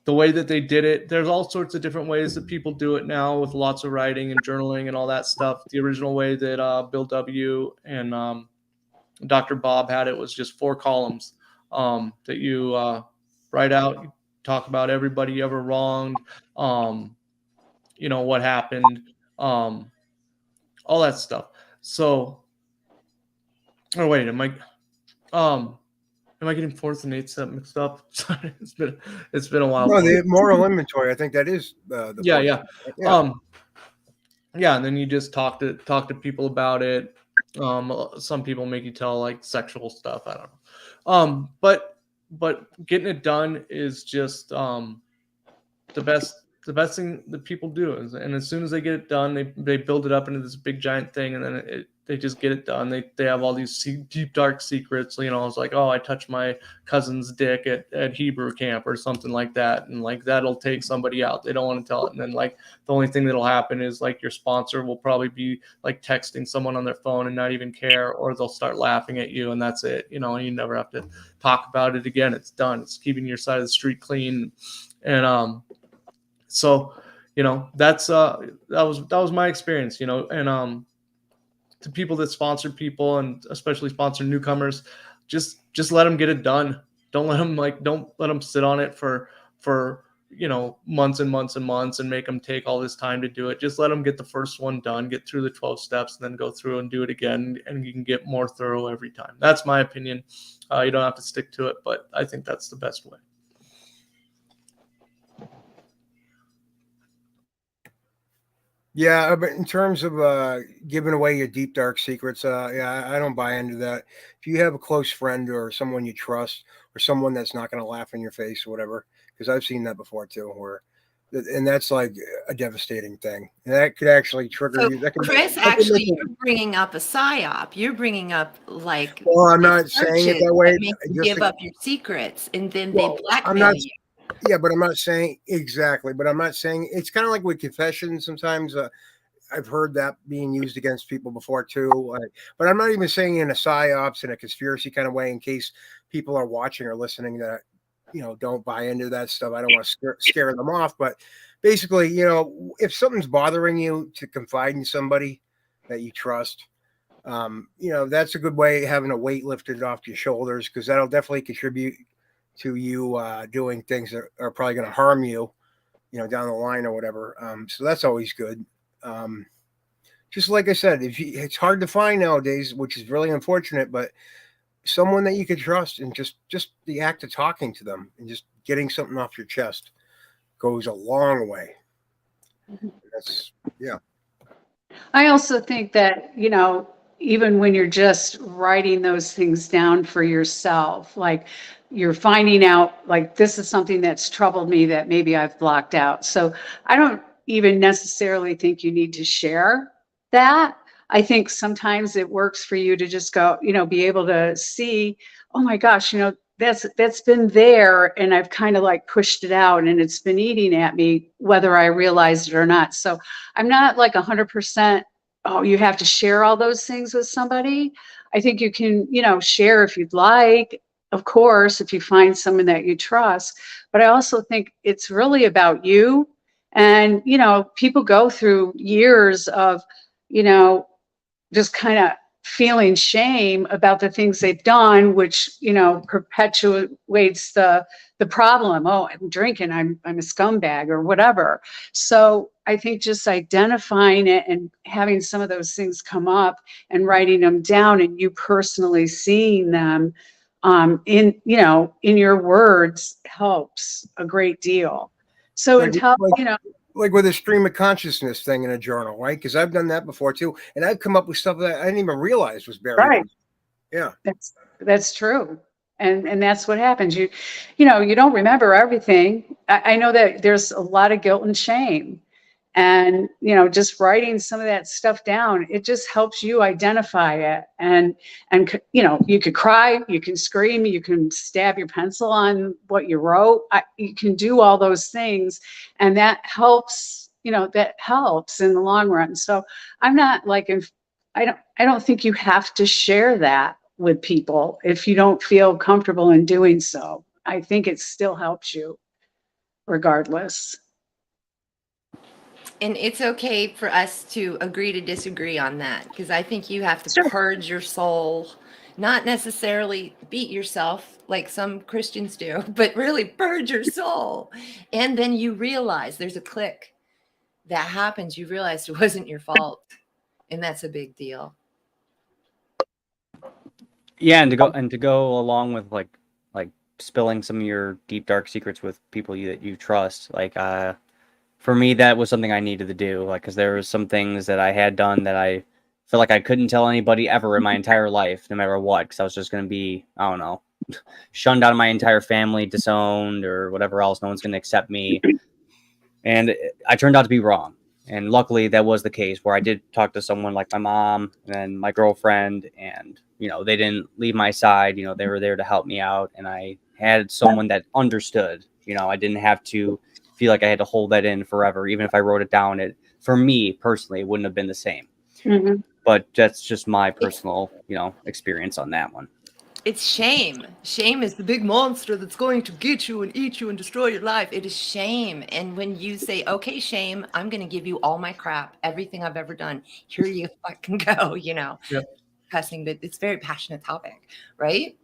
the way that they did it, there's all sorts of different ways that people do it now with lots of writing and journaling and all that stuff. The original way that Bill W. and Dr. Bob had it was just 4 columns. that you write out. You talk about everybody you ever wronged, what happened, all that stuff. So, oh wait, am I getting fourth and eighth step mixed up? Sorry, it's been a while. No, the moral inventory. I think that is the Yeah, fourth yeah. step, right? Yeah, and then you just talk to people about it. Some people make you tell like sexual stuff. I don't know. But getting it done is just the best thing that people do. And as soon as they get it done, they build it up into this big giant thing, and then they just get it done. They have all these deep dark secrets. It's like, oh, I touched my cousin's dick at Hebrew camp or something like that, and like that'll take somebody out. They don't want to tell it, and then like the only thing that'll happen is like your sponsor will probably be like texting someone on their phone and not even care, or they'll start laughing at you, and that's it. And you never have to talk about it again. It's done. It's keeping your side of the street clean, and so that's that was my experience. And to people that sponsor people and especially sponsor newcomers, just let them get it done. Don't let them sit on it for months and months and months and make them take all this time to do it. Just let them get the first one done, get through the 12 steps, and then go through and do it again, and you can get more thorough every time. That's my opinion. You don't have to stick to it, but I think that's the best way. Yeah, but in terms of giving away your deep dark secrets, yeah, I don't buy into that. If you have a close friend or someone you trust or someone that's not going to laugh in your face or whatever, because I've seen that before too, and that's like a devastating thing. And that could actually trigger So, you. Chris, actually, you're bringing up a psyop. You're bringing up like Well, I'm not saying it that way. Make you give up your secrets, and then Well, they blackmail I'm not. you. Yeah, but I'm not saying exactly. But I'm not saying it's kind of like with confessions. Sometimes I've heard that being used against people before too. But I'm not even saying in a psyops in a conspiracy kind of way. In case people are watching or listening that don't buy into that stuff. I don't want to scare them off. But basically, if something's bothering you, to confide in somebody that you trust. That's a good way of having a weight lifted off your shoulders, because that'll definitely contribute to you doing things that are probably going to harm you, down the line or whatever. So that's always good. Just like I said, it's hard to find nowadays, which is really unfortunate, but someone that you can trust, and just the act of talking to them and just getting something off your chest goes a long way. That's, yeah. I also think that, even when you're just writing those things down for yourself, like you're finding out, like, this is something that's troubled me that maybe I've blocked out. So I don't even necessarily think you need to share that. I think sometimes it works for you to just go, be able to see, oh my gosh, that's been there, and I've kind of like pushed it out, and it's been eating at me, whether I realized it or not. So I'm not like 100%, oh, you have to share all those things with somebody. I think you can, share if you'd like, of course, if you find someone that you trust. But I also think it's really about you. And, people go through years of, just kind of feeling shame about the things they've done, which, perpetuates the problem. Oh, I'm drinking, I'm a scumbag or whatever. So I think just identifying it and having some of those things come up and writing them down, and you personally seeing them in your words helps a great deal. So until, like with a stream of consciousness thing in a journal, right? Because I've done that before too, and I've come up with stuff that I didn't even realize was buried. Right. Yeah, that's true, and that's what happens. You don't remember everything. I know that there's a lot of guilt and shame, and just writing some of that stuff down, it just helps you identify it. And you could cry, you can scream, you can stab your pencil on what you wrote. You can do all those things, and that helps. That helps in the long run. So I'm not like, I don't think you have to share that with people if you don't feel comfortable in doing so. I think it still helps you regardless. And it's okay for us to agree to disagree on that, because I think you have to purge your soul Not necessarily beat yourself like some Christians do, but really purge your soul. And then you realize there's a click that happens. You realize it wasn't your fault. And that's a big deal. Yeah, and to go along with like spilling some of your deep dark secrets with people that you trust. Like for me, that was something I needed to do. Like, because there was some things that I had done that I feel like I couldn't tell anybody ever in my entire life, no matter what, because I was just gonna be, I don't know, shunned out of my entire family, disowned, or whatever else. No one's gonna accept me, and I turned out to be wrong. And luckily, that was the case where I did talk to someone like my mom and my girlfriend, and they didn't leave my side. They were there to help me out, and I had someone that understood. I didn't have to feel like I had to hold that in forever. Even if I wrote it down, for me personally, it wouldn't have been the same. Mhm. But that's just my personal, experience on that one. It's shame. Shame is the big monster that's going to get you and eat you and destroy your life. It is shame. And when you say, okay, shame, I'm going to give you all my crap, everything I've ever done. Here you fucking go, Yep. Cussing, but it's a very passionate topic, right?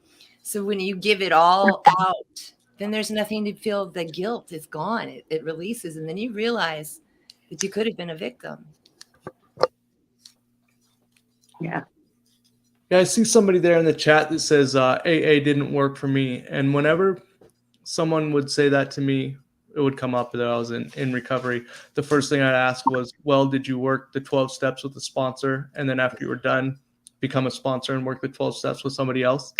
So when you give it all out, then there's nothing to feel. The guilt is gone. It releases. And then you realize that you could have been a victim. Yeah. Yeah, I see somebody there in the chat that says AA didn't work for me. And whenever someone would say that to me, it would come up that I was in recovery. The first thing I'd ask was, well, did you work the 12 steps with the sponsor? And then after you were done, become a sponsor and work the 12 steps with somebody else?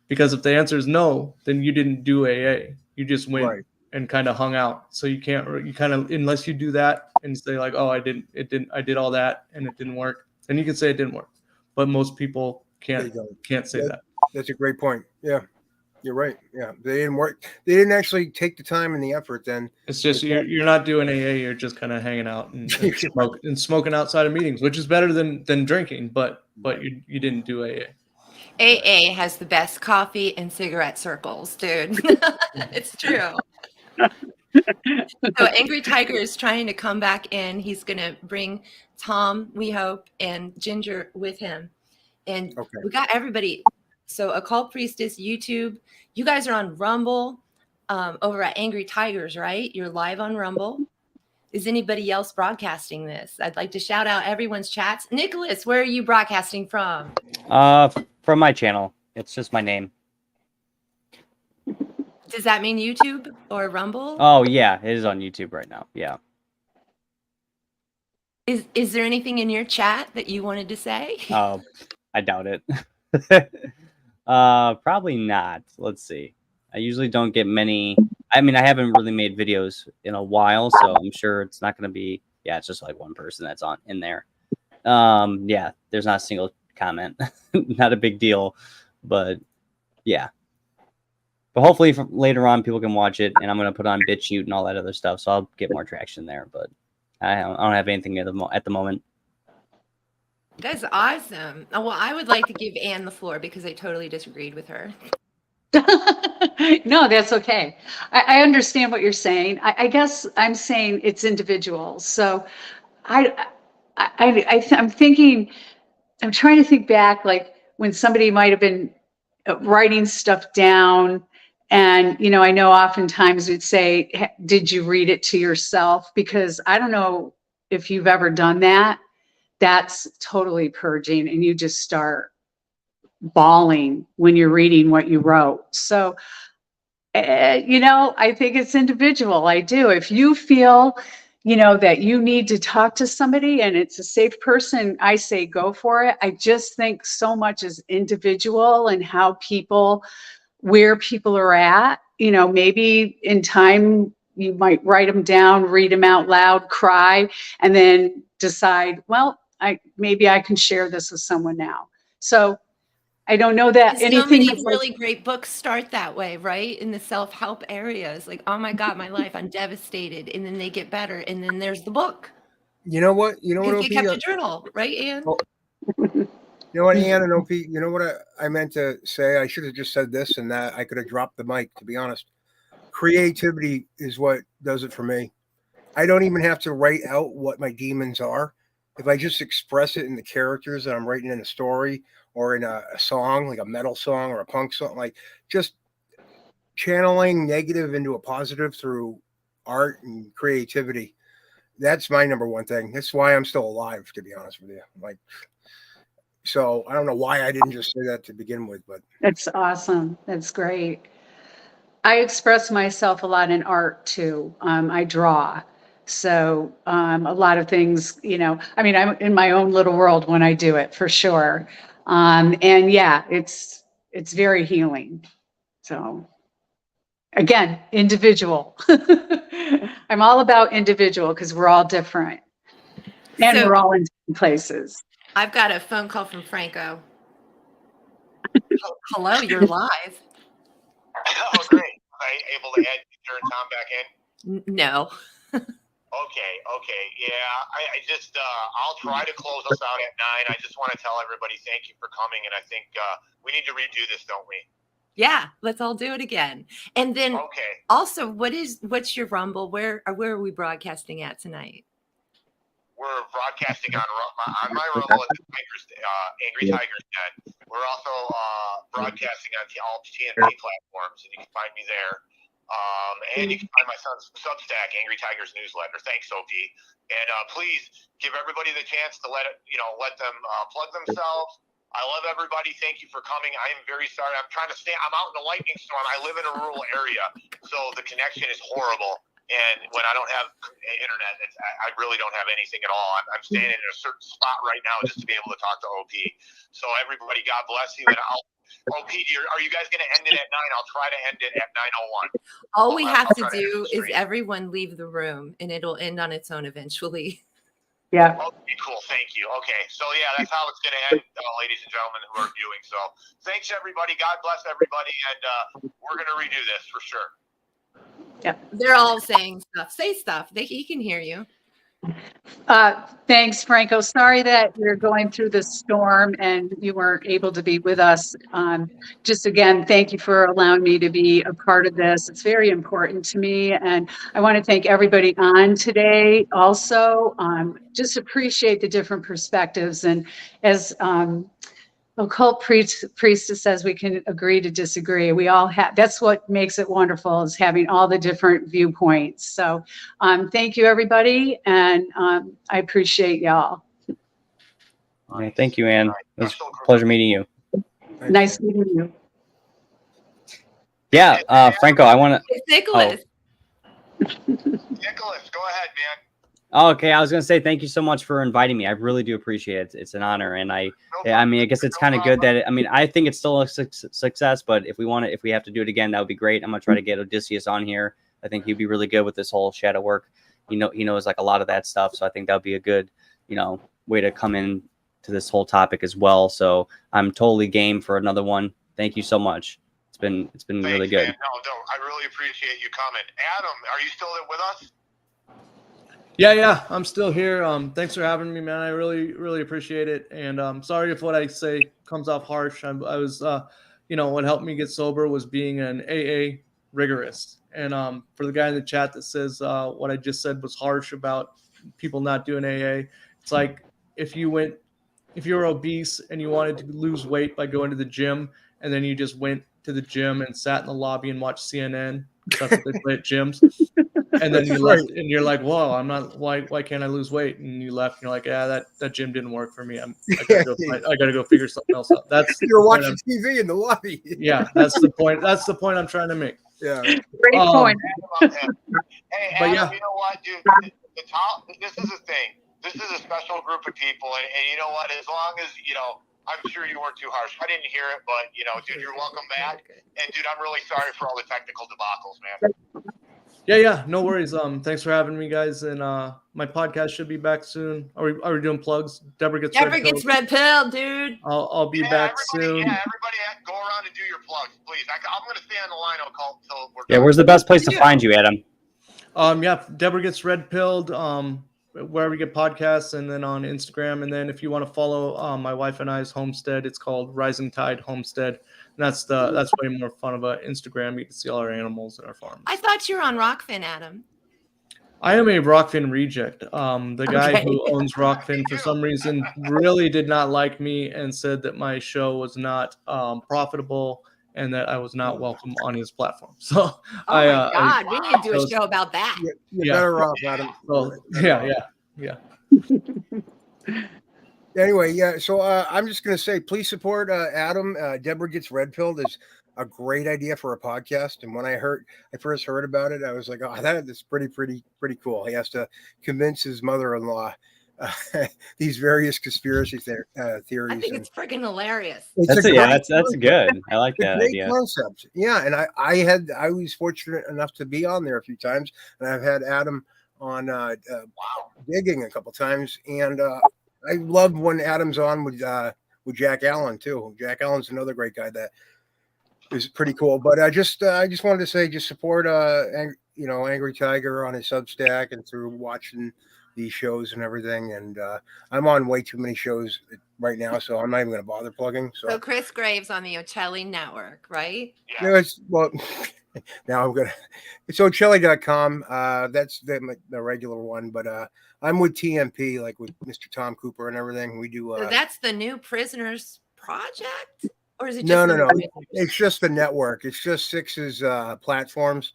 Because if the answer is no, then you didn't do AA. You just went and kind of hung out. So you kind of, unless you do that and say like, oh, I did all that and it didn't work. Then you can say it didn't work. But most people can't say that. That's a great point. Yeah, you're right. Yeah, they didn't work. They didn't actually take the time and the effort. Then It's just you're not doing AA. You're just kind of hanging out and smoking outside of meetings, which is better than drinking. But you didn't do AA. AA has the best coffee and cigarette circles, dude. It's true. So Angry Tiger is trying to come back in. He's going to bring Tom, we hope, and Ginger with him. And we got everybody. So Occult Priestess, YouTube. You guys are on Rumble over at Angry Tigers, right? You're live on Rumble. Is anybody else broadcasting this? I'd like to shout out everyone's chats. Nicholas, where are you broadcasting from? From my channel. It's just my name. Does that mean YouTube or Rumble? Oh, yeah. It is on YouTube right now. Yeah. Is there anything in your chat that you wanted to say? Oh, I doubt it. Probably not. Let's see. I usually don't get many. I mean, I haven't really made videos in a while, so I'm sure it's not going to be. Yeah, it's just like one person that's in there. Yeah, there's not a single comment. Not a big deal, but yeah. But hopefully later on people can watch it, and I'm going to put on BitChute and all that other stuff, so I'll get more traction there. But I don't have anything at the moment. That's awesome. Well, I would like to give Anne the floor because I totally disagreed with her. No, that's okay. I understand what you're saying. I guess I'm saying it's individual. So I'm thinking, I'm trying to think back, like when somebody might have been writing stuff down, and I know oftentimes we'd say, did you read it to yourself? Because I don't know if you've ever done that. That's totally purging, and you just start bawling when you're reading what you wrote. So I think it's individual. I do. If you feel that you need to talk to somebody and it's a safe person, I say go for it. I just think so much is individual and where people are at. Maybe in time you might write them down, read them out loud, cry, and then decide, well, maybe I can share this with someone now. So I don't know that anything. So many really great books start that way, right? In the self-help areas, like, oh my God, my life, I'm devastated, and then they get better, and then there's the book. You know what? They kept a journal, right, Anne? You know what, Anne and OP? You know what I meant to say? I should have just said this, and that I could have dropped the mic. To be honest, creativity is what does it for me. I don't even have to write out what my demons are. If I just express it in the characters that I'm writing in a story or in a song, like a metal song or a punk song, like just channeling negative into a positive through art and creativity. That's my number one thing. That's why I'm still alive, to be honest with you. Like, so I don't know why I didn't just say that to begin with, but That's awesome. That's great. I express myself a lot in art too. I draw. So a lot of things, I mean, I'm in my own little world when I do it for sure. And yeah, it's very healing. So again, individual. I'm all about individual because we're all different and So we're all in different places. I've got a phone call from Franco. Hello, you're live. Oh, great. Am I able to turn Tom back in? No. Okay. Yeah, I just, I'll try to close us out at 9. I just want to tell everybody thank you for coming. And I think we need to redo this, don't we? Yeah, let's all do it again. And then Okay. also, what's your Rumble? Where are we broadcasting at tonight? We're broadcasting on my Rumble at the Angry Tigers Den. We're also broadcasting on all TNT platforms, and you can find me there. And you can find my son's Substack, Angry Tigers Newsletter. Thanks, OP. And please give everybody the chance to let them plug themselves. I love everybody. Thank you for coming. I am very sorry. I'm out in a lightning storm. I live in a rural area, so the connection is horrible. And when I don't have internet, I really don't have anything at all. I'm standing in a certain spot right now just to be able to talk to OP. So everybody, God bless you. And OP, are you guys going to end it at 9? I'll try to end it at 9:01. All we have to do is everyone leave the room, and it'll end on its own eventually. Yeah. Okay, cool. Thank you. Okay, so yeah, that's how it's going to end, ladies and gentlemen who are viewing. So thanks, everybody. God bless everybody. And we're going to redo this for sure. Yeah. They're all saying stuff. Say stuff. He can hear you. Thanks, Franco. Sorry that you're going through the storm and you weren't able to be with us. Just again, thank you for allowing me to be a part of this. It's very important to me. And I want to thank everybody on today also. Just appreciate the different perspectives. And as occult priestess says, we can agree to disagree. We all have, that's what makes it wonderful, is having all the different viewpoints. So thank you, everybody. And I appreciate y'all. Yeah, thank you, Ann. It was a pleasure meeting you. Nice meeting you. Yeah, Franco, I want to. It's Nicholas. Nicholas, go ahead, man. Okay, I was going to say thank you so much for inviting me. I really do appreciate it. It's an honor, and I mean, I guess it's kind of good that I think it's still a success. But if we have to do it again, that would be great. I'm gonna try to get Odysseus on here. I think he'd be really good with this whole shadow work. He knows like a lot of that stuff. So I think that would be a good, way to come in to this whole topic as well. So I'm totally game for another one. Thank you so much. It's been really good. Man. No, I really appreciate you coming. Adam, are you still with us? Yeah, I'm still here. Thanks for having me, man. I really, really appreciate it. And sorry if what I say comes off harsh. I was, what helped me get sober was being an AA rigorist. And for the guy in the chat that says what I just said was harsh about people not doing AA, it's like if you're obese and you wanted to lose weight by going to the gym, and then you just went to the gym and sat in the lobby and watched CNN. That's what they play at gyms. And then you left, and you're like, "Whoa, I'm not. Why can't I lose weight?" And you left, and you're like, "Yeah, that gym didn't work for me. I gotta go figure something else out." That's you're watching TV in the lobby. Yeah, that's the point. That's the point I'm trying to make. Yeah, great point. Hey, Adam, yeah. You know what, dude? This is a thing. This is a special group of people, and you know what? As long as I'm sure you weren't too harsh. I didn't hear it, but dude, you're welcome back. And dude, I'm really sorry for all the technical debacles, man. Yeah, no worries. Thanks for having me, guys. And my podcast should be back soon. Are we doing plugs? Deborah gets red pill, dude. I'll be back soon. Yeah, everybody go around and do your plugs, please. I'm going to stay on the line until we're done. Yeah, where's the best place to find you, Adam? Yeah, Deborah Gets Red Pilled, wherever you get podcasts, and then on Instagram. And then if you want to follow my wife and I's homestead, it's called Rising Tide Homestead. And that's way more fun of an Instagram. You can see all our animals and our farms. I thought you were on Rockfin, Adam. I am a Rockfin reject. The guy Okay. who owns Rockfin for some reason really did not like me and said that my show was not profitable and that I was not welcome on his platform. So Oh my God, we need to do a show about that. You're better off, Adam. So, You're better off. Anyway, yeah. So I'm just gonna say, please support Adam. Deborah Gets Red Pilled is a great idea for a podcast. And when I first heard about it, I was like, oh, that is pretty cool. He has to convince his mother-in-law these various conspiracy theories. I think it's freaking hilarious. That's good. I like that great idea. concept. Yeah, and I was fortunate enough to be on there a few times, and I've had Adam on digging a couple times, and I love when Adam's on with Jack Allen too. Jack Allen's another great guy that is pretty cool. But I just wanted to say, just support Angry Tiger on his Substack and through watching these shows and everything. And I'm on way too many shows right now, so I'm not even going to bother plugging. So Chris Graves on the Ocelli Network, right? Yeah. Now I'm gonna. It's Ocelli.com. That's the regular one, but I'm with TMP, like with Mr. Tom Cooper and everything. We do. So that's the New Prisoners Project, or is it No. just It's just the network. It's just Six's platforms.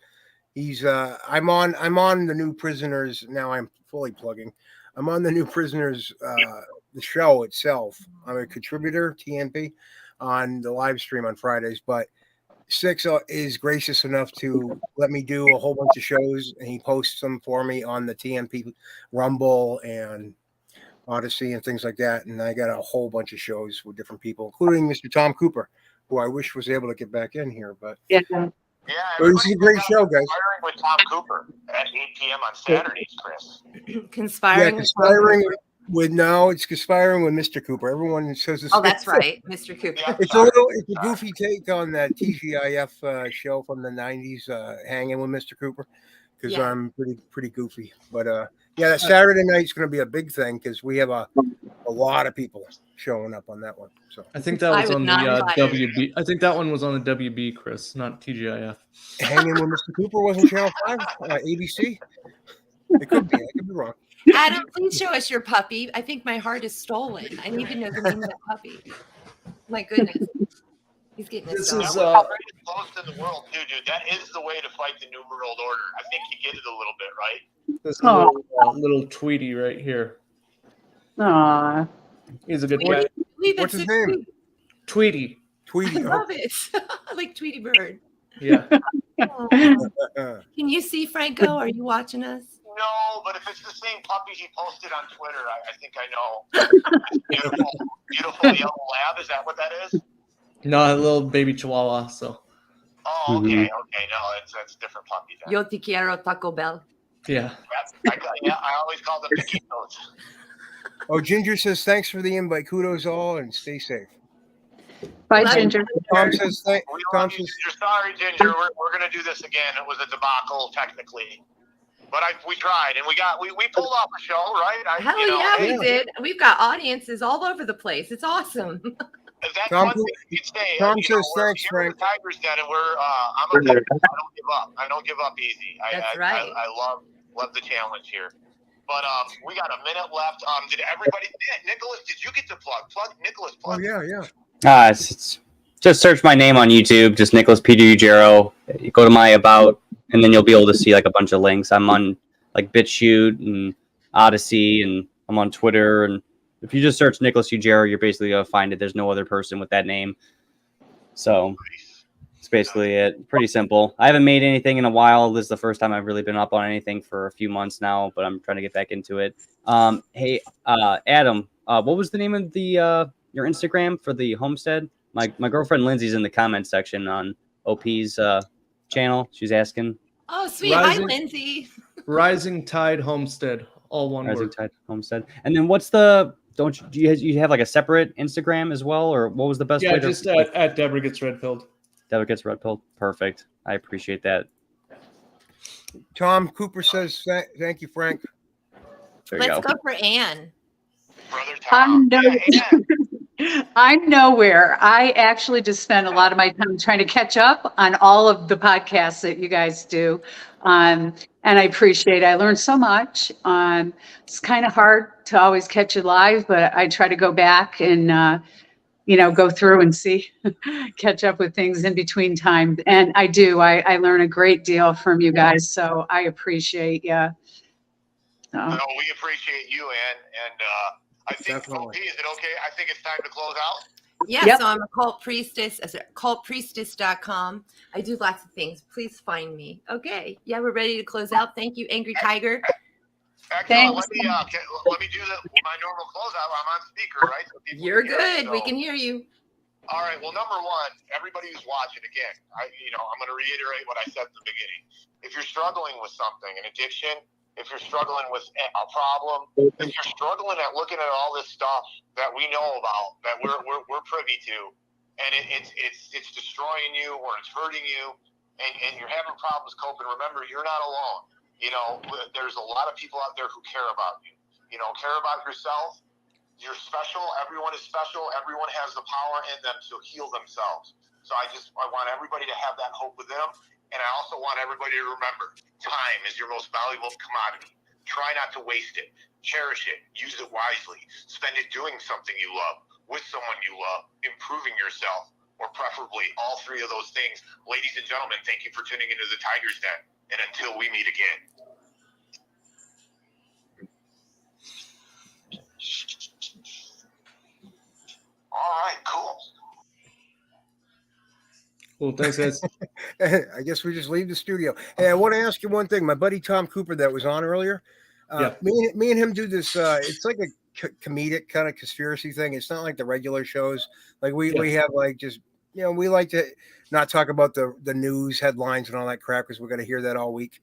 I'm on the New Prisoners now. I'm fully plugging. I'm on the New Prisoners the show itself. I'm a contributor, TMP, on the live stream on Fridays, but Six is gracious enough to let me do a whole bunch of shows, and he posts them for me on the TMP Rumble and Odyssey and things like that. And I got a whole bunch of shows with different people, including Mr. Tom Cooper, who I wish was able to get back in here. But Yeah. This is a great show, guys. Conspiring with Tom Cooper at 8 p.m. on Saturdays, Chris. Conspiring. It's conspiring with Mr. Cooper. Everyone says this. Oh, that's right, Mr. Cooper. It's a goofy take on that TGIF show from the 90s, Hanging with Mr. Cooper, because I'm pretty goofy. But that Saturday night's going to be a big thing because we have a lot of people showing up on that one. So I think that was on the WB. I think that one was on the WB, Chris, not TGIF. Hanging with Mr. Cooper wasn't Channel 5, ABC. It could be. I could be wrong. Adam, please show us your puppy. I think my heart is stolen. I need to know the name of that puppy. My goodness. He's getting this is closest in the world too, dude. That is the way to fight the New World Order. I think you get it a little bit, right? This little Tweety right here. Aww. He's a good guy. What's his name? Tweety. I love it. Like Tweety Bird. Yeah. Oh. Can you see Franco? Are you watching us? No, but if it's the same puppy he posted on Twitter, I think I know. Beautiful yellow lab. Is that what that is? No, a little baby Chihuahua. So. Oh, okay. Okay, no, that's a different puppy. Then. Yo te quiero, Taco Bell. Yeah. I always call them taquitos. Oh, Ginger says thanks for the invite. Kudos all, and stay safe. Bye, Ginger. Tom says thanks. You're sorry, Ginger. We're gonna do this again. It was a debacle technically, but we tried and we pulled off a show, right? We did. We've got audiences all over the place. It's awesome. That's Tom, one thing you could say. Tom says thanks, Frank. Tigers Den, and I'm a I don't give up. I don't give up easy. That's right. I love the challenge here. But we got a minute left. Did everybody? Nicholas, did you get to plug? Nicholas, plug. Oh yeah. It's just search my name on YouTube, just Nicholas Peter Ugero. You go to my about, and then you'll be able to see like a bunch of links. I'm on like BitChute and Odyssey, and I'm on Twitter. And if you just search Nicholas Ugero, you're basically gonna find it. There's no other person with that name. So that's basically it. Pretty simple. I haven't made anything in a while. This is the first time I've really been up on anything for a few months now, but I'm trying to get back into it. Hey, Adam, what was the name of the your Instagram for the homestead? My girlfriend Lindsay's in the comment section on OP's channel. She's asking. Oh, sweet. Hi, Lindsay. Rising Tide Homestead, all one Rising word. Tide Homestead. And then what's the? Do you have like a separate Instagram as well, or what was the best way to? Yeah, just at Deborah Gets Red Pilled. Deborah Gets Red Pilled. Perfect. I appreciate that. Tom Cooper says thank you, Frank. Let's go for Ann. Brother Tom. I'm nowhere. I actually just spend a lot of my time trying to catch up on all of the podcasts that you guys do. And I appreciate it. I learned so much. It's kind of hard to always catch it live, but I try to go back and, go through and see, catch up with things in between time. And I do. I learn a great deal from you guys. So I appreciate you. No, we appreciate you, Ann. And I think, Definitely. OP, is it okay? I think it's time to close out. Yeah, Yep. so I'm a cult priestess, cultpriestess.com. I do lots of things. Please find me. Okay. Yeah, we're ready to close out. Thank you, Angry Tiger. Excellent. Thanks. Let me do my normal closeout. I'm on speaker, right? So people You're can hear me. good. We So- can hear you. All right. Well, number one, everybody who's watching, again, I'm going to reiterate what I said at the beginning. If you're struggling with something, an addiction, if you're struggling with a problem, if you're struggling at looking at all this stuff that we know about, that we're privy to, and it's destroying you or it's hurting you, and you're having problems coping, remember, you're not alone. There's a lot of people out there who care about you. Care about yourself. You're special. Everyone is special. Everyone has the power in them to heal themselves. So I want everybody to have that hope within them. And I also want everybody to remember, time is your most valuable commodity. Try not to waste it. Cherish it. Use it wisely. Spend it doing something you love, with someone you love, improving yourself, or preferably all three of those things. Ladies and gentlemen, thank you for tuning into the Tiger's Den. And until we meet again. All right, cool. Cool. Thanks, guys. I guess we just leave the studio. Hey, I want to ask you one thing. My buddy Tom Cooper that was on earlier, Yeah. me and him do this. It's like a comedic kind of conspiracy thing. It's not like the regular shows. Like we have like just we like to not talk about the news headlines and all that crap because we're going to hear that all week.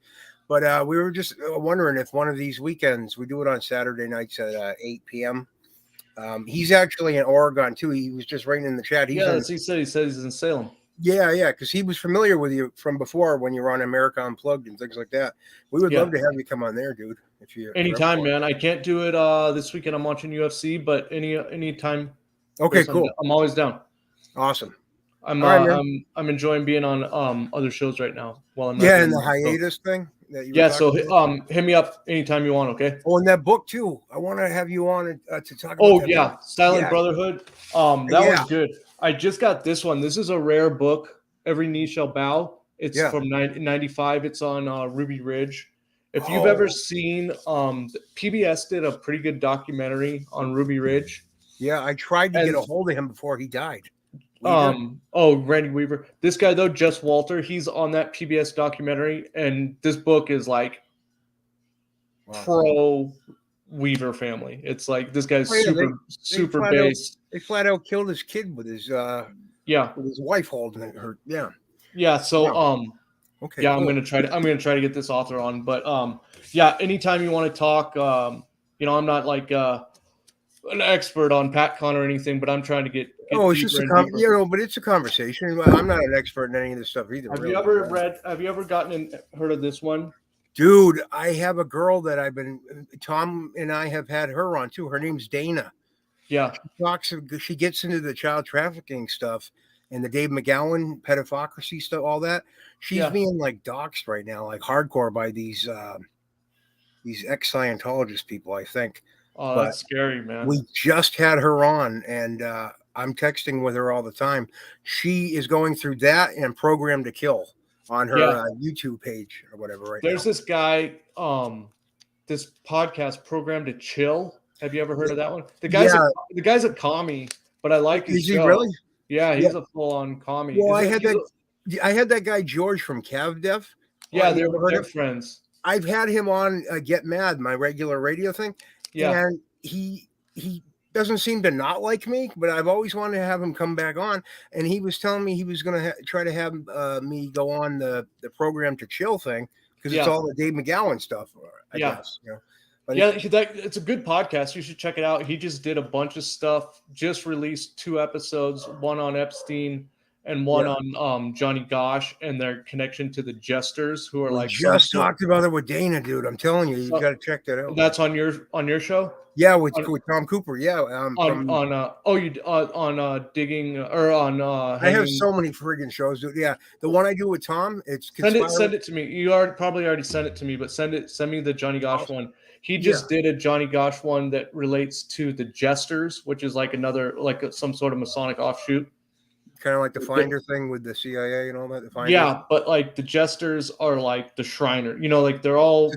But we were just wondering if one of these weekends we do it on Saturday nights at 8 p.m. He's actually in Oregon too. He was just writing in the chat. He said he's in Salem. Yeah, because he was familiar with you from before when you were on America Unplugged and things like that. We would love to have you come on there, dude. If you anytime, man. I can't do it this weekend. I'm watching UFC, but any time. Okay, cool. I'm always down. Awesome. I'm enjoying being on other shows right now while I'm in the hiatus thing. That you hit me up anytime you want. Okay. Oh, and that book too. I want to have you on to talk about. Oh that yeah, book. Silent Brotherhood. That was good. I just got this one. This is a rare book. Every Knee Shall Bow. It's from 1995. It's on Ruby Ridge. If you've ever seen, PBS did a pretty good documentary on Ruby Ridge. Yeah, I tried to get a hold of him before he died. Randy Weaver. This guy though, Jess Walter, he's on that PBS documentary, and this book is like pro Weaver family. It's like this guy's super based. They flat out killed his kid with his with his wife holding her. Yeah. So okay. Yeah, cool. I'm gonna try to get this author on. But anytime you want to talk, I'm not like an expert on PatCon or anything, but I'm trying to get it's just but it's a conversation. I'm not an expert in any of this stuff either. Have you ever heard of this one? Dude, I have a girl that Tom and I have had her on too. Her name's Dana. Yeah. She gets into the child trafficking stuff and the Dave McGowan pedophilicity stuff, all that. She's being like doxxed right now, like hardcore by these ex-Scientologist people, I think. Oh, that's scary, man. We just had her on, and I'm texting with her all the time. She is going through that and Program to Kill on her YouTube page or whatever. There's this guy, this podcast, Program to Chill. Have you ever heard of that one? The guy's a commie, but I like his show. Is he really? Yeah, he's a full-on commie. Well, I had that guy George from CavDev. Yeah, they're friends. I've had him on Get Mad, my regular radio thing. Yeah, and he doesn't seem to not like me, but I've always wanted to have him come back on. And he was telling me he was going to try to have me go on the Program to Chill thing because it's all the Dave McGowan stuff. I guess. But it's a good podcast. You should check it out. He just did a bunch of stuff. Just released 2 episodes, one on Epstein and one Yeah. on Johnny Gosh and their connection to the Jesters, who are We like some just sort. talked about it with Dana, dude. I'm telling you, you So- got to check that out. That's on your show. Yeah, with on- Tom Cooper. Yeah, from digging or on I have hanging. so many friggin' shows, dude. Yeah, the one I do with Tom, it's Send it to me. You are probably already sent it to me, but send me the Johnny Gosh one. He just did a Johnny Gosh one that relates to the Jesters, which is like another some sort of Masonic offshoot. kind of like the Finder thing with the CIA and all that. The Finder. Yeah, but like the Jesters are like the Shriner. You know, like they're all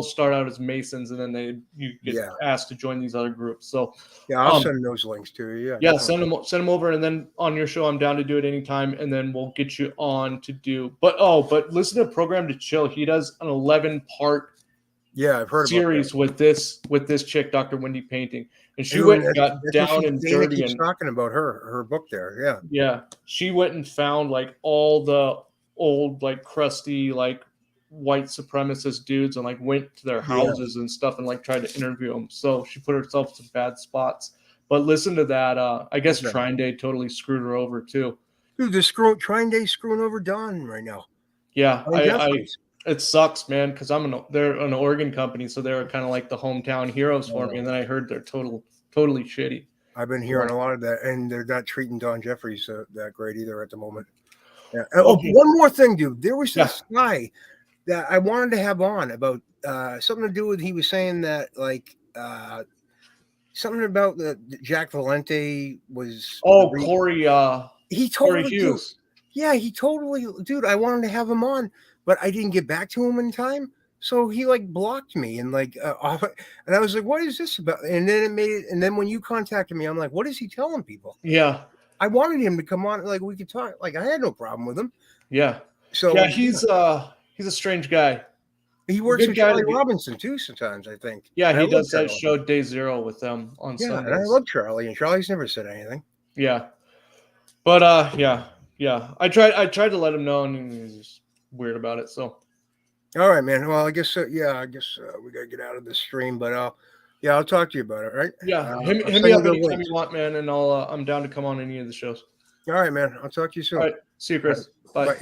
start out as Masons, and then you get asked to join these other groups. So yeah, I'll send those links to you. Yeah, send them over, and then on your show, I'm down to do it anytime, and then we'll get you on to do. But listen to Program to Chill. He does an 11-part I've heard series with this chick, Dr. Wendy Painting, and she went and got down and dirty. Keeps and talking about her book there. Yeah, she went and found like all the old like crusty like white supremacist dudes and like went to their houses and stuff and like tried to interview them. So she put herself in some bad spots. But listen to that. I guess Trine Day totally screwed her over too. Dude, Trine Day screwing over Don right now. Yeah, it sucks, man, because they're an Oregon company, so they're kind of like the hometown heroes for me. And then I heard they're totally shitty. I've been hearing a lot of that, and they're not treating Don Jeffries that great either at the moment. Yeah. Oh, one more thing, dude. There was this guy that I wanted to have on about something to do with. He was saying that like something about the Jack Valente was. Oh, Corey. He totally Corey Hughes. Yeah, he totally, dude. I wanted to have him on, but I didn't get back to him in time. So he like blocked me and like, and I was like, "What is this about?" And then it made it. And then when you contacted me, I'm like, "What is he telling people?" Yeah, I wanted him to come on, like we could talk. Like I had no problem with him. Yeah. So yeah, he's a strange guy. He works with Charlie Robinson too sometimes, I think. Yeah, he does that show Day Zero with them on Sundays. And I love Charlie, and Charlie's never said anything. Yeah, but yeah. I tried to let him know, and he's just weird about it. So. All right, man. Well, I guess we gotta get out of this stream, but I'll talk to you about it, right? Yeah, hit me up anytime you want, man, and I'm down to come on any of the shows. All right, man. I'll talk to you soon. All right, see you, Chris. Bye.